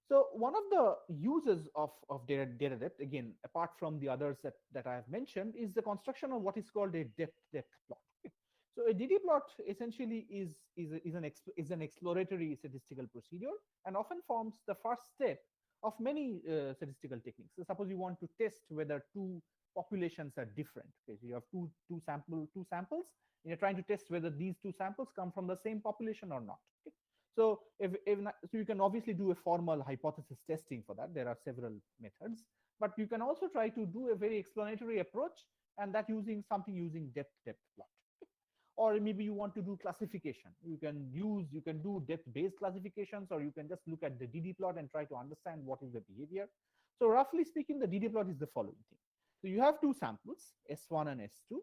So one of the uses of data depth, again, apart from the others that I have mentioned, is the construction of what is called a depth plot. Okay. So a DD plot essentially is an exploratory statistical procedure and often forms the first step of many statistical techniques. So suppose you want to test whether two populations are different. Okay, so you have two samples, and you're trying to test whether these two samples come from the same population or not. Okay. So so you can obviously do a formal hypothesis testing for that. There are several methods, but you can also try to do a very explanatory approach, and that using depth plot. Or maybe you want to do classification. You can do depth-based classifications, or you can just look at the DD plot and try to understand what is the behavior. So roughly speaking, the DD plot is the following thing. So you have two samples, S1 and S2,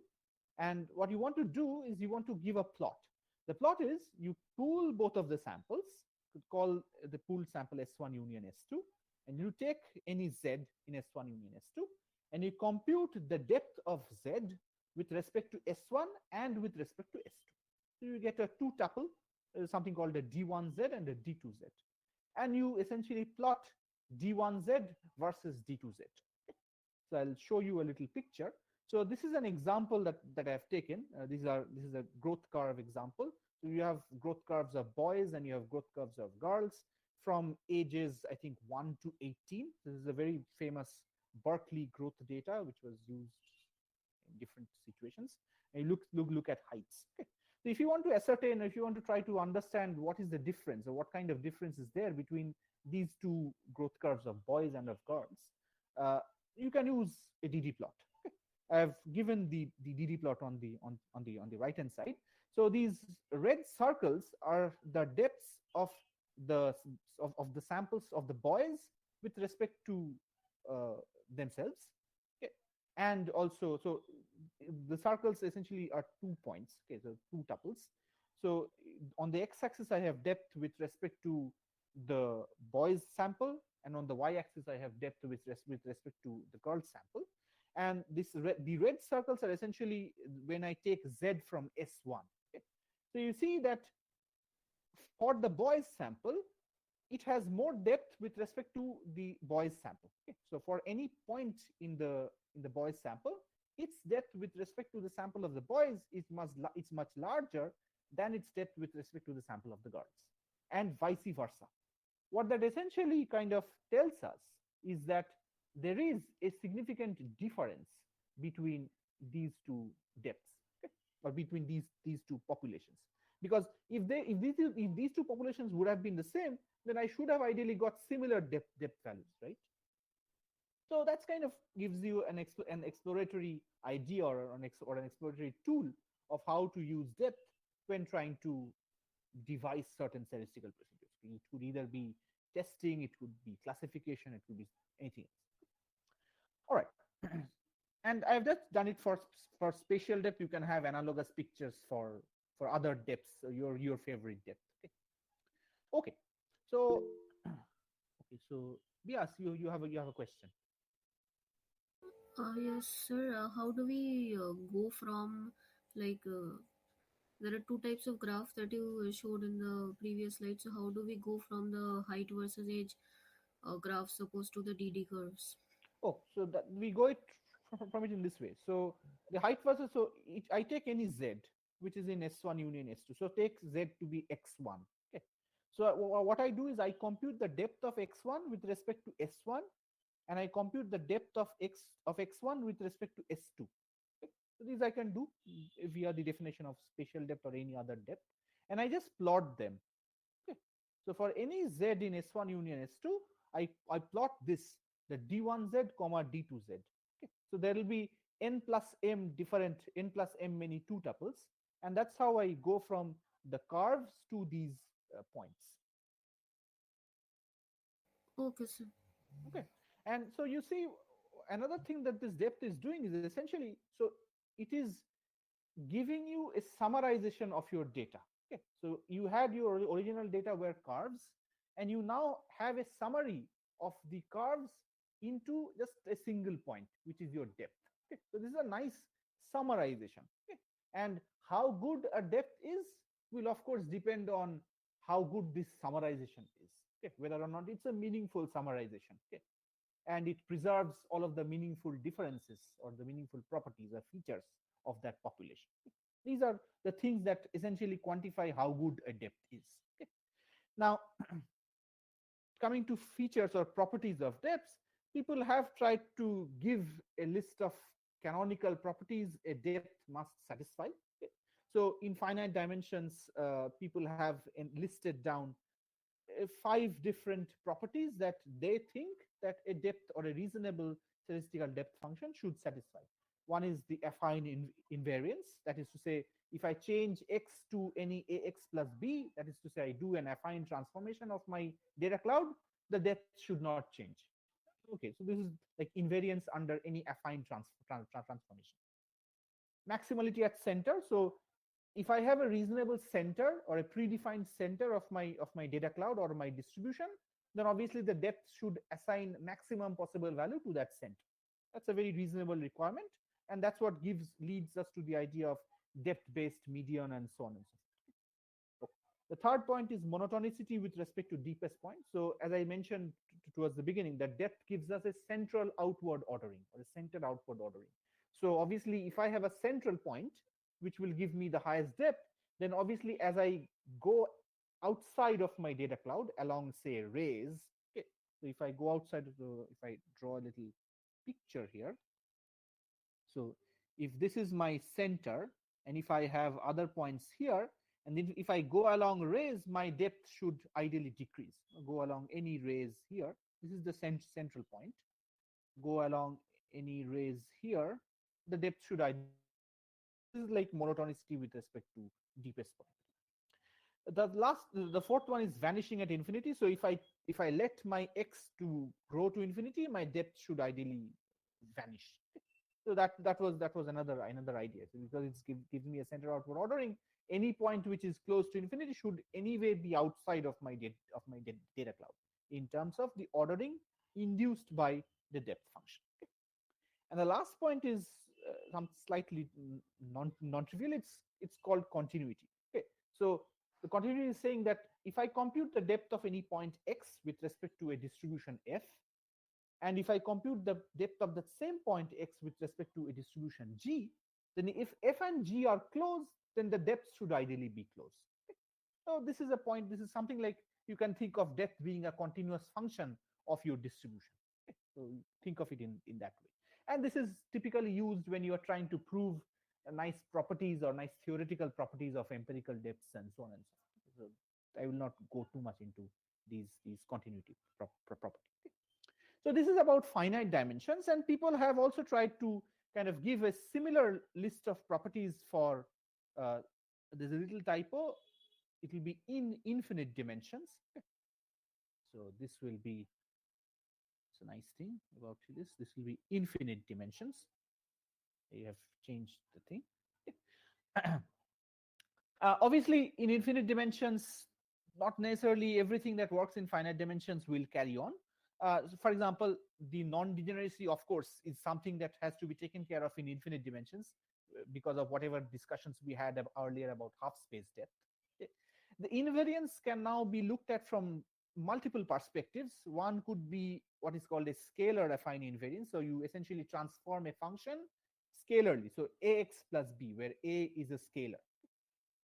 and what you want to do is you want to give a plot. The plot is you pool both of the samples, could call the pooled sample S1 union S2, and you take any Z in S1 union S2, and you compute the depth of Z with respect to S1 and with respect to S2. So you get a two tuple, something called a D1Z and a D2Z. And you essentially plot D1Z versus D2Z. Okay. So I'll show you a little picture. So this is an example that I have taken. This is a growth curve example. So you have growth curves of boys and you have growth curves of girls from ages, I think, 1 to 18. This is a very famous Berkeley growth data, which was used in different situations. And you look at heights. Okay. So if you want to ascertain, if you want to try to understand what is the difference or what kind of difference is there between these two growth curves of boys and of girls, you can use a DD plot. Okay. I have given the DD plot on the right hand side. So these red circles are the depths of the samples of the boys with respect to themselves. Okay. And also, so the circles essentially are 2 points. Okay, so two tuples. So on the x-axis I have depth with respect to the boys sample, and on the y-axis I have depth with respect to the girls sample. And the red circles are essentially when I take Z from S1. Okay. So you see that for the boys sample, it has more depth with respect to the boys sample. Okay. So for any point in the boys sample, its depth with respect to the sample of the boys is much larger than its depth with respect to the sample of the girls, and vice versa. What that essentially kind of tells us is that there is a significant difference between these two depths, okay, or between these two populations. Because if these two populations would have been the same, then I should have ideally got similar depth values, right? So that's kind of gives you an exploratory idea or an exploratory tool of how to use depth when trying to devise certain statistical procedures. It could either be testing, it could be classification, it could be anything else. All right. And I've just done it for spatial depth. You can have analogous pictures for other depths, your favorite depth. Okay. So yes, you have a question. Yes, sir. How do we go from there are two types of graphs that you showed in the previous slide. So how do we go from the height versus age graphs opposed to the DD curves? Oh, so that we go from it in this way. So the height versus, so I take any Z which is in S1 union S2. So take Z to be X1. Okay. So what I do is I compute the depth of X1 with respect to S1, and I compute the depth of X1 with respect to S2. Okay. these I can do via the definition of spatial depth or any other depth, and I just plot them. Okay. So for any z in S1 union S2, I plot this, the D1z comma D2z. Okay. So there will be n plus m different, n plus m many two tuples, and that's how I go from the curves to these points. Okay, sir. Okay. And so you see, another thing that this depth is doing is essentially, so it is giving you a summarization of your data. Okay. So you had your original data were curves, and you now have a summary of the curves into just a single point, which is your depth. Okay. So this is a nice summarization. Okay. And how good a depth is will of course depend on how good this summarization is. Okay. Whether or not it's a meaningful summarization. Okay. And it preserves all of the meaningful differences or the meaningful properties or features of that population. These are the things that essentially quantify how good a depth is. Okay. Now, coming to features or properties of depths, people have tried to give a list of canonical properties a depth must satisfy. Okay. So in finite dimensions, people have listed down 5 different properties that they think that a depth or a reasonable statistical depth function should satisfy. One is the affine invariance, that is to say, if I change x to any ax plus b, that is to say I do an affine transformation of my data cloud, the depth should not change. Okay, so this is like invariance under any affine transformation. Maximality at center, so if I have a reasonable center or a predefined center of my data cloud or my distribution, then obviously the depth should assign maximum possible value to that center. That's a very reasonable requirement, and that's what leads us to the idea of depth-based median and so on and so forth. Okay. The third point is monotonicity with respect to deepest point. So as I mentioned towards the beginning, that depth gives us a central outward ordering or a centered outward ordering. So obviously, if I have a central point which will give me the highest depth, then obviously as I go outside of my data cloud along, say, rays, okay, so if I go outside of if I draw a little picture here, so if this is my center, and if I have other points here, and then if I go along rays, my depth should ideally decrease. Go along any rays here, this is the central point. Go along any rays here, the depth should ideally decrease. This is like monotonicity with respect to deepest point. The fourth one is vanishing at infinity. So if I let my x to grow to infinity, my depth should ideally vanish. So that was another idea. So because it gives me a center outward ordering, any point which is close to infinity should anyway be outside of my data cloud in terms of the ordering induced by the depth function. Okay. And the last point is some slightly non-trivial. It's called continuity. Okay, so the continuity is saying that if I compute the depth of any point x with respect to a distribution f, and if I compute the depth of that same point x with respect to a distribution g, then if f and g are close, then the depth should ideally be close. Okay. So this is a point. This is something like you can think of depth being a continuous function of your distribution. Okay. So think of it in that way. And this is typically used when you are trying to prove nice properties or nice theoretical properties of empirical depths and so on and so forth. So I will not go too much into these continuity properties. Okay. So this is about finite dimensions, and people have also tried to kind of give a similar list of properties for, there's a little typo, it will be in infinite dimensions. Okay. So this will be, it's a nice thing about this will be infinite dimensions. You have changed the thing. Okay. Obviously, in infinite dimensions, not necessarily everything that works in finite dimensions will carry on. So for example, the non-degeneracy, of course, is something that has to be taken care of in infinite dimensions because of whatever discussions we had earlier about half space depth. Okay. The invariance can now be looked at from multiple perspectives. One could be what is called a scalar affine invariance. So you essentially transform a function scalarly. So ax plus b, where a is a scalar.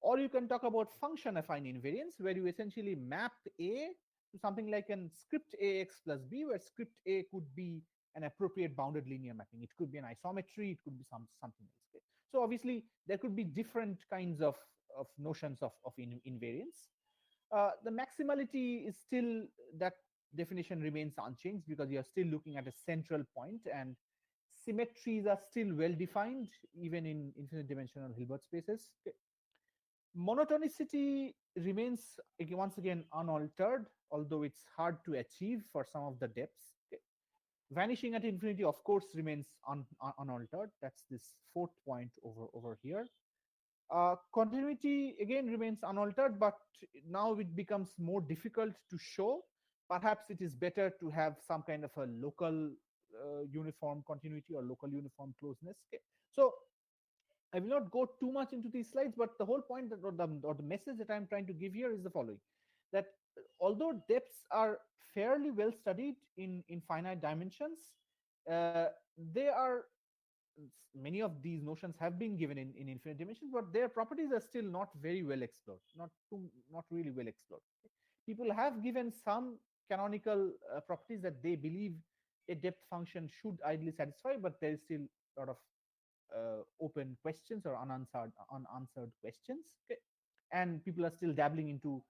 Or you can talk about function affine invariance, where you essentially map a to something like an script ax plus b, where script a could be an appropriate bounded linear mapping. It could be an isometry, it could be something else. Okay. So obviously there could be different kinds of notions of invariance. The maximality is still, that definition remains unchanged because you are still looking at a central point, and symmetries are still well defined even in infinite dimensional Hilbert spaces. Okay. Monotonicity remains once again unaltered, although it's hard to achieve for some of the depths. Okay. Vanishing at infinity, of course, remains unaltered. That's this fourth point over here. Continuity again remains unaltered, but now it becomes more difficult to show. Perhaps it is better to have some kind of a local uniform continuity or local uniform closeness. Okay. So I will not go too much into these slides, but the whole point that, or the message that I'm trying to give here is the following: that although depths are fairly well studied in finite dimensions, uh, they are, many of these notions have been given in infinite dimensions, but their properties are still not very well explored, not really well explored. People have given some canonical properties that they believe a depth function should ideally satisfy, but there is still a lot of open questions or unanswered questions. Okay. And people are still dabbling into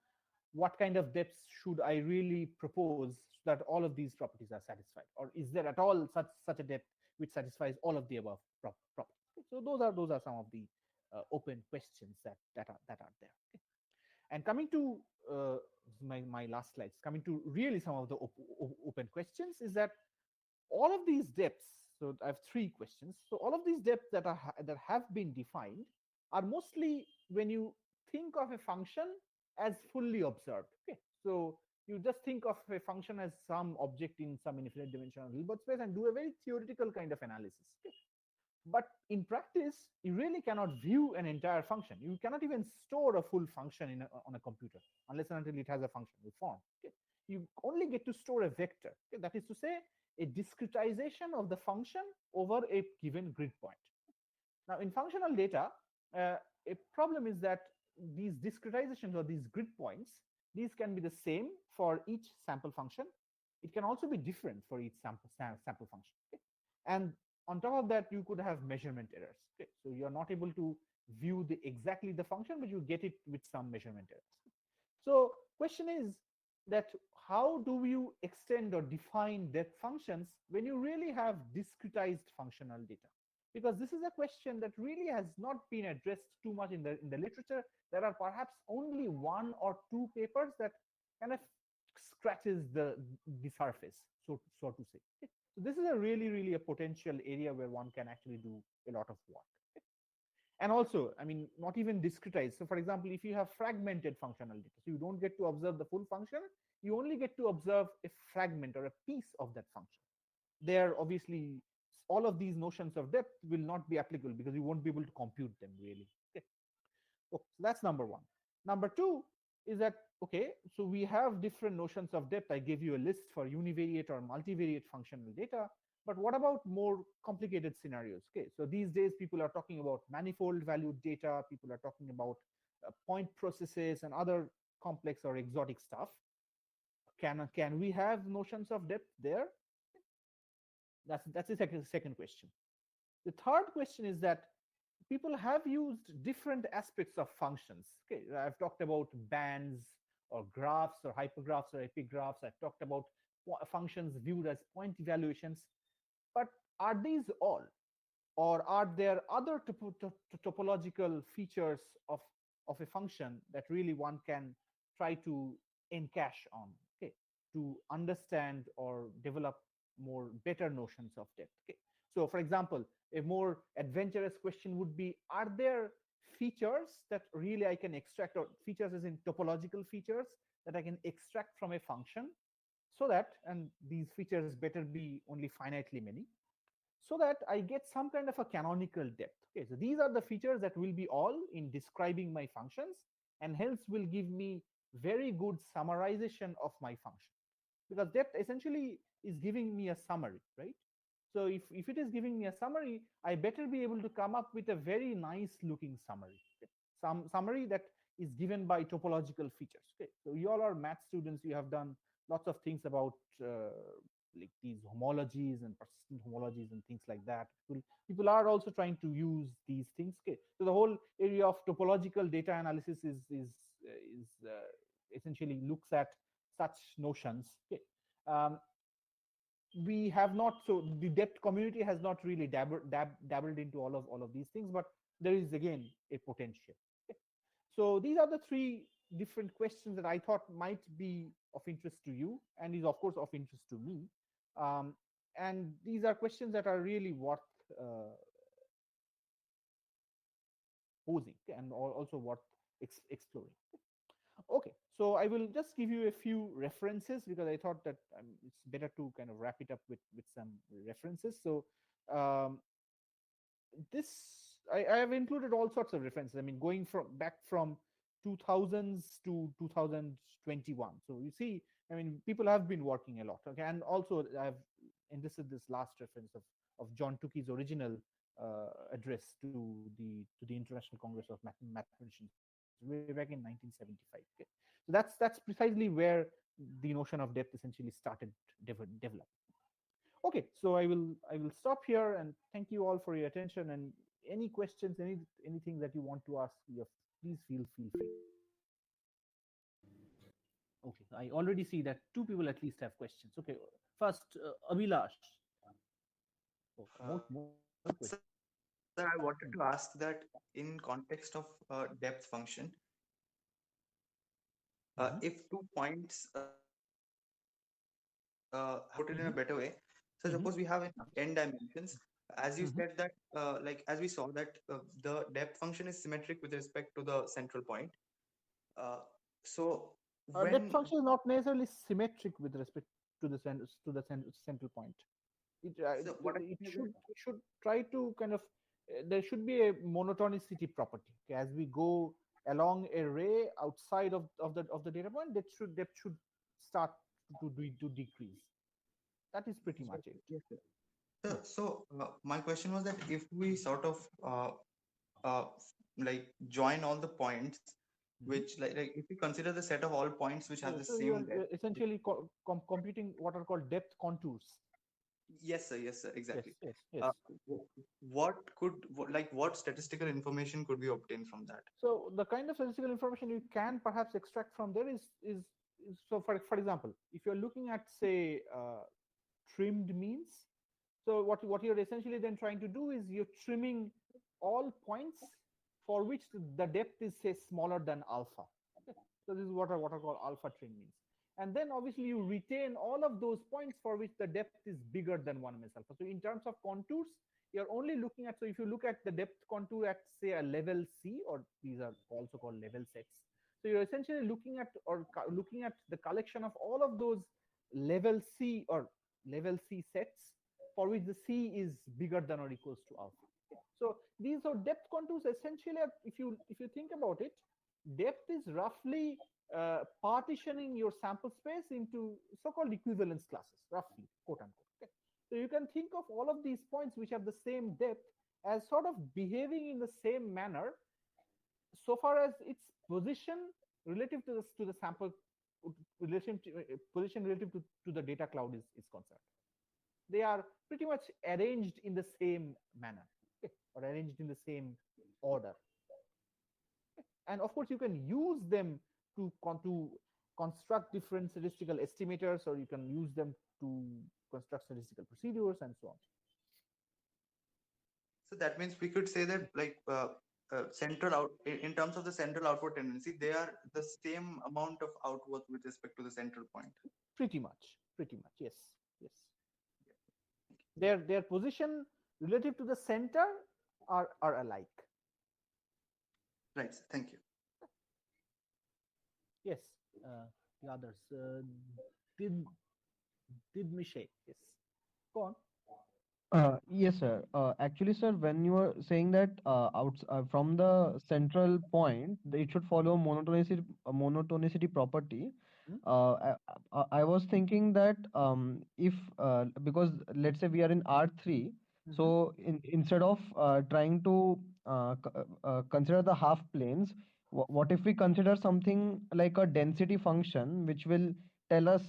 what kind of depths should I really propose so that all of these properties are satisfied, or is there at all such a depth which satisfies all of the above properties. Okay. So those are some of the open questions that are there. Okay. And coming to my last slides, coming to really some of the open questions, is that all of these depths, so I have three questions. So all of these depths that have been defined are mostly when you think of a function as fully observed. Okay. So you just think of a function as some object in some infinite dimensional Hilbert space and do a very theoretical kind of analysis. Okay. But in practice, you really cannot view an entire function. You cannot even store a full function on a computer unless and until it has a functional form. Okay. You only get to store a vector. Okay. That is to say, a discretization of the function over a given grid point. Now, in functional data, a problem is that these discretizations or these grid points, these can be the same for each sample function. It can also be different for each sample function. Okay? And on top of that, you could have measurement errors. Okay? So you are not able to view exactly the function, but you get it with some measurement errors. So question is that how do you extend or define depth functions when you really have discretized functional data? Because this is a question that really has not been addressed too much in the literature. There are perhaps only one or two papers that kind of scratches the surface, so to say. So this is a really a potential area where one can actually do a lot of work. And also, I mean, not even discretized. So for example, if you have fragmented functional data, so you don't get to observe the full function, you only get to observe a fragment or a piece of that function. There, obviously, all of these notions of depth will not be applicable because you won't be able to compute them really. Okay. So that's number one. Number two is that, okay, so we have different notions of depth. I gave you a list for univariate or multivariate functional data. But what about more complicated scenarios? Okay, so these days people are talking about manifold valued data. People are talking about point processes and other complex or exotic stuff. Can we have notions of depth there? That's the second question. The third question is that people have used different aspects of functions. Okay, I've talked about bands or graphs or hypergraphs or epigraphs. I've talked about functions viewed as point evaluations. But are these all, or are there other topological features of a function that really one can try to encash on, okay, to understand or develop more better notions of depth? Okay. So for example, a more adventurous question would be, are there features that really I can extract, or features as in topological features that I can extract from a function, so that, and these features better be only finitely many, so that I get some kind of a canonical depth. Okay, so these are the features that will be all in describing my functions, and hence will give me very good summarization of my function. Because depth essentially is giving me a summary, right? So if it is giving me a summary, I better be able to come up with a very nice looking summary. Okay? Some summary that is given by topological features. Okay, so you all are math students. You have done lots of things about like these homologies and persistent homologies and things like that. People are also trying to use these things. Okay, so the whole area of topological data analysis essentially looks at such notions. Okay. We have not, so the depth community has not really dabbled into all of these things, but there is again a potential. Okay. So these are the three different questions that I thought might be of interest to you, and is of course of interest to me. And these are questions that are really worth posing, and also worth exploring. Okay, so I will just give you a few references because I thought that it's better to kind of wrap it up with some references. So I have included all sorts of references. I mean, going back from 2000s to 2021. So you see, I mean, people have been working a lot. Okay, and also I've enlisted this last reference of John Tukey's original address to the International Congress of Mathematicians way back in 1975. Okay? So that's precisely where the notion of depth essentially started developing. Okay, so I will stop here and thank you all for your attention, and any questions, anything that you want to ask, please feel free. Okay, I already see that two people at least have questions. Okay, first Abhilash. Oh, more questions. Sir, I wanted to ask that in context of depth function, if 2 points put it in a better way. So suppose we have n dimensions, as you said that like as we saw that the depth function is symmetric with respect to the central point. So Depth function is not necessarily symmetric with respect to the central point. It should try to kind of there should be a monotonicity property. Okay? As we go along a ray outside of the data point, depth should start to decrease. That is pretty much it. Yes, sir. So my question was that if we sort of like join all the points, which like if we consider the set of all points which have the same depth, essentially computing what are called depth contours. Yes, sir, exactly. Yes. What statistical information could we obtain from that? So the kind of statistical information you can perhaps extract from there is so for example, if you're looking at say trimmed means, so what you're essentially then trying to do is you're trimming all points for which the depth is say smaller than alpha. Okay. So this is what are called alpha trim means. And then obviously you retain all of those points for which the depth is bigger than 1 ms alpha. So in terms of contours, you're only looking at, so if you look at the depth contour at say a level C, or these are also called level sets. So you're essentially looking at the collection of all of those level C or level C sets for which the C is bigger than or equals to alpha. So these are depth contours essentially, if you think about it, depth is roughly partitioning your sample space into so-called equivalence classes, roughly, quote unquote. Okay? So you can think of all of these points which have the same depth as sort of behaving in the same manner so far as its position relative to the sample position relative to the data cloud is concerned. They are pretty much arranged in the same manner, okay, or arranged in the same order. And of course, you can use them to construct different statistical estimators, or you can use them to construct statistical procedures and so on. So that means we could say that like central out in terms of the central outward tendency, they are the same amount of outward with respect to the central point. Pretty much, yes. Their position relative to the center are alike. Right. Thank you. Yes. The others. Did Michelle? Yes. Go on. Yes, sir. Actually, sir, when you are saying that from the central point, it should follow monotonicity property. I was thinking that if because let's say we are in R3, so instead of trying to consider the half planes, what if we consider something like a density function which will tell us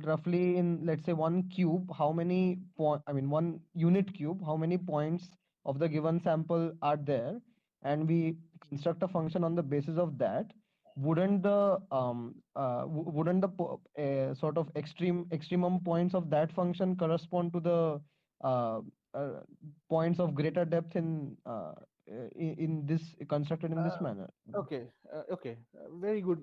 roughly in, let's say, one cube, how many point, I mean, one unit cube, how many points of the given sample are there, and we construct a function on the basis of that, wouldn't the sort of extremum points of that function correspond to the uh, uh, points of greater depth in this constructed in this manner? Okay, very good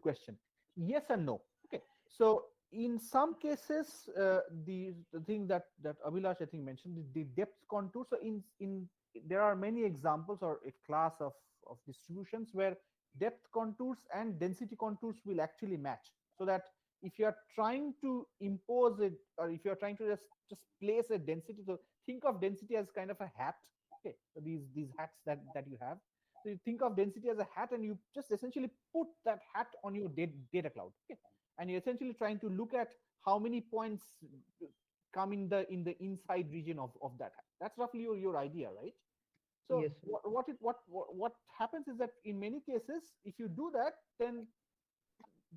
question. Yes and no. Okay, so in some cases, the thing that Abhilash I think mentioned, the depth contour. So in there are many examples or a class of distributions where depth contours and density contours will actually match. So that if you are trying to impose it, or if you are trying to just place a density, so think of density as kind of a hat. Okay, so these hats that you have. So you think of density as a hat, and you just essentially put that hat on your data cloud. Okay, and you're essentially trying to look at how many points come in the inside region of that hat. That's roughly your idea, right? So Yes, sir. what happens is that in many cases, if you do that, then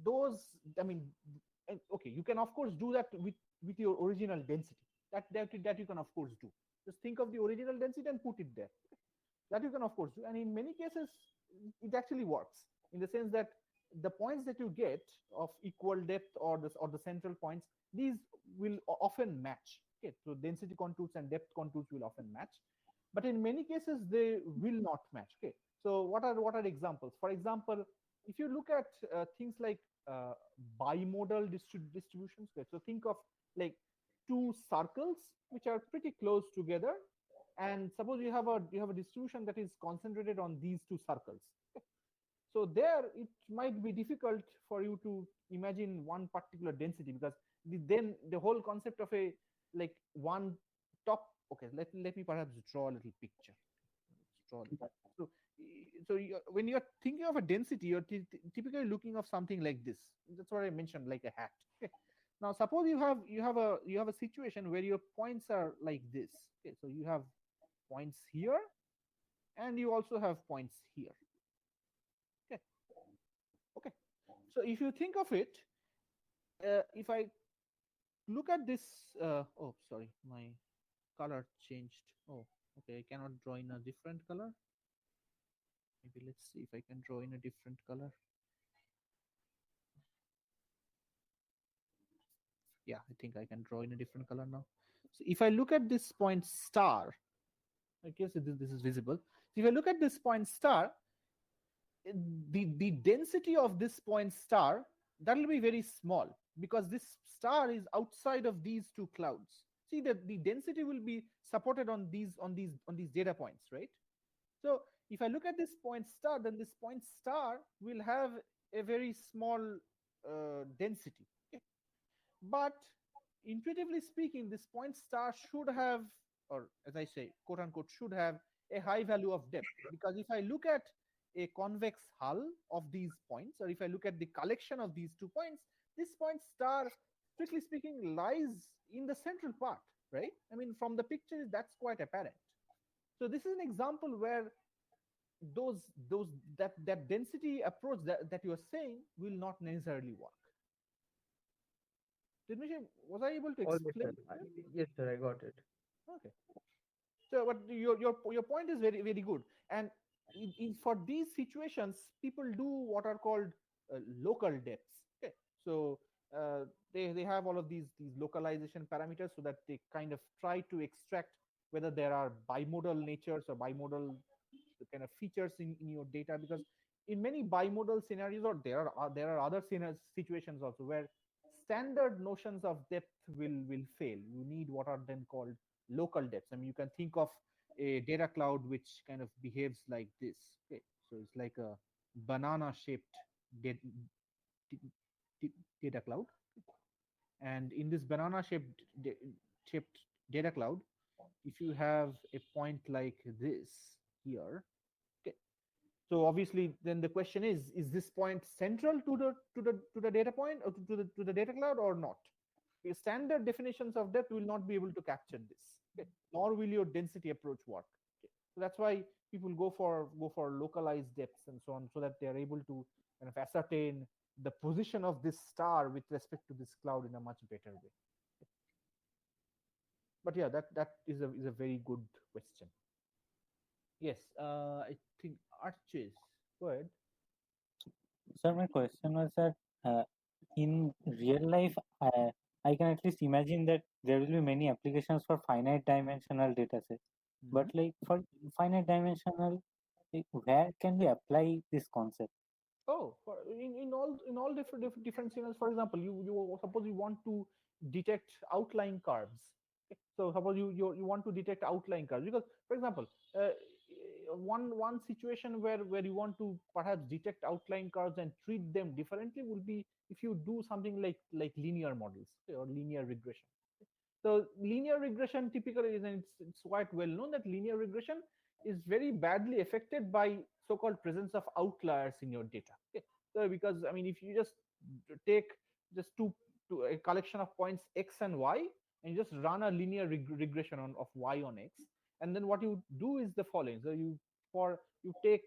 those, I mean, okay, you can of course do that with your original density. That you can of course do. Just think of the original density and put it there. That you can of course do, and in many cases it actually works, in the sense that the points that you get of equal depth, or the central points, these will often match. Okay, so density contours and depth contours will often match, but in many cases they will not match. Okay, so what are examples? For example, if you look at things like bimodal distributions. Okay, so think of like two circles which are pretty close together, and suppose you have a distribution that is concentrated on these two circles. So there it might be difficult for you to imagine one particular density, because then the whole concept of a like one top. Okay, let me perhaps draw a little picture. Let's draw a little. So when you're thinking of a density, you're typically looking of something like this. That's what I mentioned, like a hat. Okay. Now suppose you have a situation where your points are like this. Okay, so you have points here, and you also have points here. Okay. Okay, so if you think of it, if I look at this, oh sorry, my color changed. Oh, okay, I cannot draw in a different color. Maybe let's see if I can draw in a different color. Yeah, I think I can draw in a different color now. So if I look at this point star, I guess this is visible. So if I look at this point star, the density of this point star, that will be very small, because this star is outside of these two clouds. See that the density will be supported on these data points, right? So if I look at this point star, then this point star will have a very small density. Okay? But intuitively speaking, this point star should have, or as I say, quote unquote, should have a high value of depth. Because if I look at a convex hull of these points, or if I look at the collection of these 2 points, this point star, strictly speaking, lies in the central part, right? I mean, from the picture, that's quite apparent. So this is an example where those that density approach that you are saying will not necessarily work. Was I able to All right, explain? sir. Yes, sir, I got it. Okay. So, but your point is very very good. And for these situations, people do what are called local depths. Okay. So they have all of these localization parameters, so that they kind of try to extract whether there are bimodal natures or bimodal kind of features in your data. Because in many bimodal scenarios, or there are other situations also, where standard notions of depth will fail. You need what are then called local depths. I mean, you can think of a data cloud which kind of behaves like this. Okay, so it's like a banana shaped data cloud, and in this banana shaped data cloud, if you have a point like this here, okay, so obviously then the question is this point central to the data point, or to the data cloud, or not? Because standard definitions of depth will not be able to capture this. Okay, nor will your density approach work. Okay, so that's why people go for localized depths and so on, so that they are able to kind of ascertain the position of this star with respect to this cloud in a much better way. But yeah, that is a very good question. Yes, I think Arches. Go ahead. So my question was that in real life, I can at least imagine that there will be many applications for finite dimensional data sets. But like for finite dimensional, like, where can we apply this concept? Oh, in all different scenarios. For example, you suppose you want to detect outlying curves. Okay? So suppose you want to detect outlying curves because, for example, one situation where you want to perhaps detect outlying curves and treat them differently will be if you do something like linear models, okay, or linear regression. So linear regression typically is, and it's quite well known that linear regression is very badly affected by so-called presence of outliers in your data. Okay? So because I mean, if you just take just two a collection of points x and y and you just run a linear regression of y on x, and then what you do is the following. So you take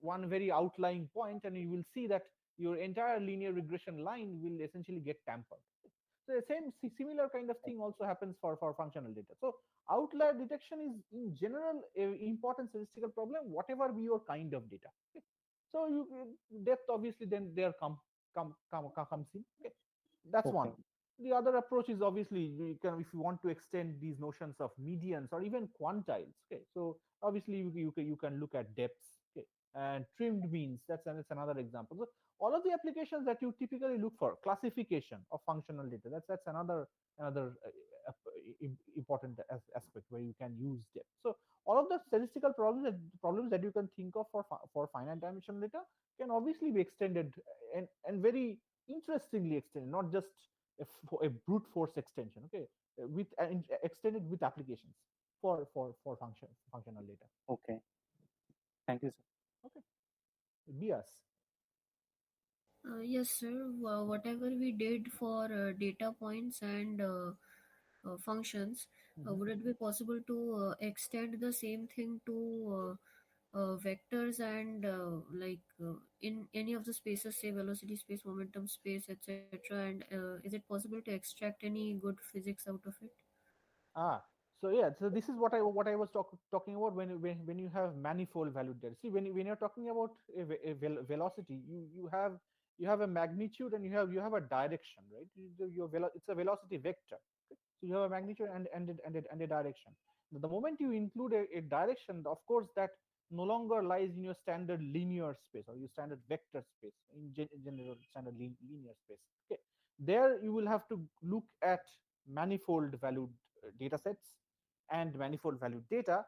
one very outlying point and you will see that your entire linear regression line will essentially get tampered. So the similar kind of thing also happens for functional data. So outlier detection is in general a important statistical problem, whatever be your kind of data. Okay? So depth obviously then there comes in. Okay? That's one. Okay. The other approach is obviously you can, if you want to extend these notions of medians or even quantiles. Okay, so obviously you can look at depths. Okay, and trimmed means, that's another example. So all of the applications that you typically look for, classification of functional data, that's another important aspect where you can use depth. So all of the statistical problems that you can think of for finite dimensional data can obviously be extended, and very interestingly extended, not just a brute force extension. Okay, with extended with applications for functional data. Okay. Thank you, sir. Okay, Bias. Yes, sir. Whatever we did for data points and functions, would it be possible to extend the same thing to vectors and in any of the spaces, say velocity space, momentum space, etc.? And is it possible to extract any good physics out of it? Ah, so yeah, so this is what I was talking about when you have manifold valued data. See, when you're talking about velocity, you have a magnitude and you have a direction, right? It's a velocity vector. Okay? So you have a magnitude and a direction. The moment you include a direction, of course, that no longer lies in your standard linear space or your standard vector space, in general standard linear space. Okay, there you will have to look at manifold valued data sets and manifold valued data.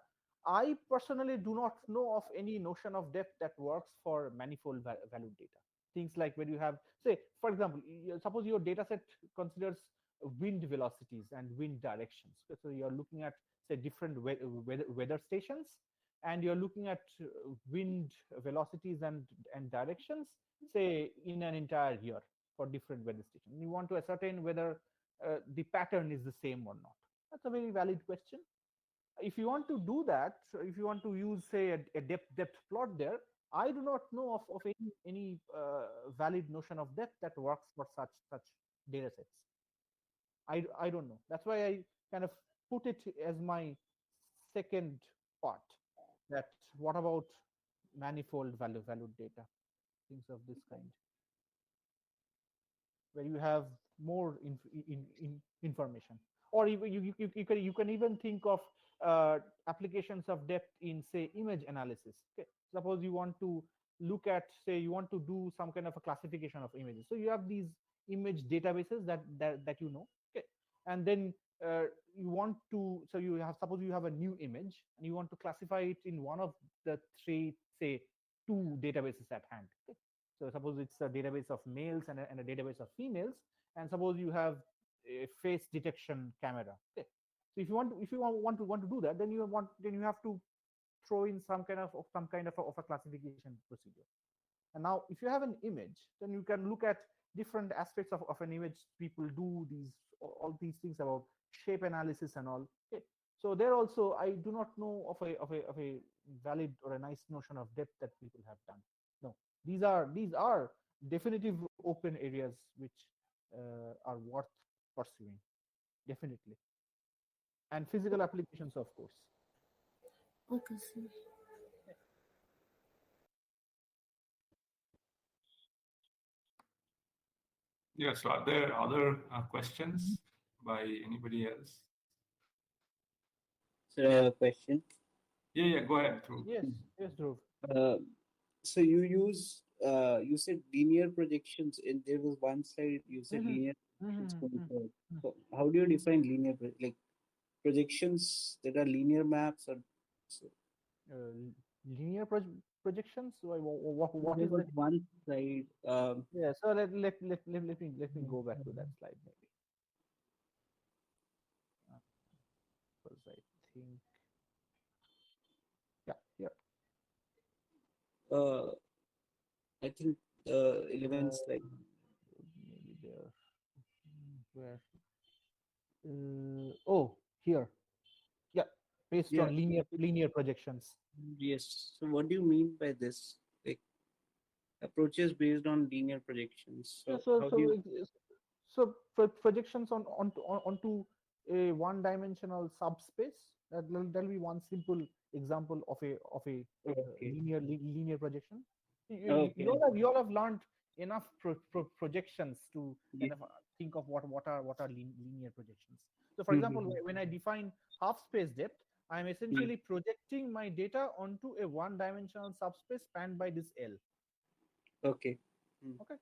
I personally do not know of any notion of depth that works for manifold valued data. Things like where you have, say, for example, suppose your data set considers wind velocities and wind directions. So you're looking at, say, different weather stations, and you're looking at wind velocities and directions, say, in an entire year for different weather stations. You want to ascertain whether the pattern is the same or not. That's a very valid question. If you want to do that, if you want to use, say, a depth plot there, I do not know of any valid notion of depth that works for such data sets. I don't know. That's why I kind of put it as my second part. That what about manifold valued data, things of this kind, where you have more information, or even you can even think of applications of depth in, say, image analysis. Okay, suppose you want to look at, say, you want to do some kind of a classification of images, so you have these image databases that you know. Okay, and then you want to, so you have, suppose you have a new image and you want to classify it in one of the three, say, two databases at hand. Okay, so suppose it's a database of males and a database of females, and suppose you have a face detection camera. Okay, so if you want to do that, then you have to throw in some kind of a classification procedure. And now, if you have an image, then you can look at different aspects of an image. People do all these things about shape analysis and all. Okay, so there also I do not know of a valid or a nice notion of depth that people have done. No, these are definitive open areas which are worth pursuing, definitely, and physical applications, of course. Okay, sir. Yeah, so are there other questions by anybody else? So, question. Yeah, go ahead, Dhruv. Yes, Dhruv. So you said linear projections, and there was one slide you said linear projections going forward. So how do you define linear like projections that are linear maps or so? Linear projections. What There is was that? one slide. Yeah. So let me go back to that slide maybe. Because I think here. I think 11 slide. Maybe there. Where? Oh, here. Yeah, based Yeah. on linear projections. Yes. So what do you mean by this? Like approaches based on linear projections. So how do you? Projections onto a one-dimensional subspace. That'll be one simple example of a Okay. linear projection. Okay. You all have learned enough projections to kind of think of what are linear projections. So, for example, when I define half space depth, I am essentially projecting my data onto a one-dimensional subspace spanned by this L. Okay. Okay,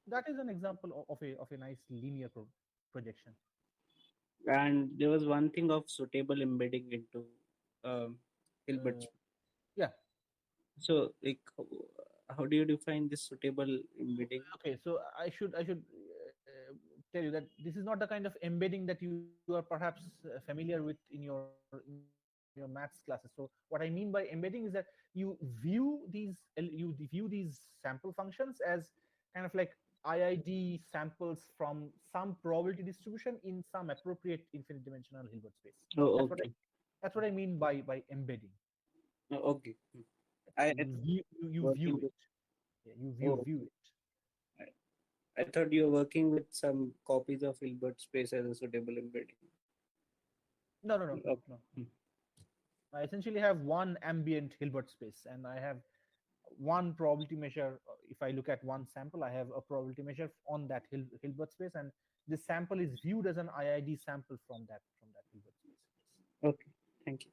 that is an example of a nice linear projection. And there was one thing of suitable embedding into Hilbert's. Yeah. So, like, how do you define this suitable embedding? Okay, so I should tell you that this is not the kind of embedding that you are perhaps familiar with in your maths classes. So what I mean by embedding is that you view these sample functions as kind of like IID samples from some probability distribution in some appropriate infinite dimensional Hilbert space. Oh, okay. That's what I mean by embedding. Oh, okay. You view it. Yeah, you view it. I thought you were working with some copies of Hilbert space as a suitable embedding. No. Okay. I essentially have one ambient Hilbert space, and I have one probability measure. If I look at one sample, I have a probability measure on that Hilbert space, and this sample is viewed as an IID sample from that Hilbert space. Okay, thank you.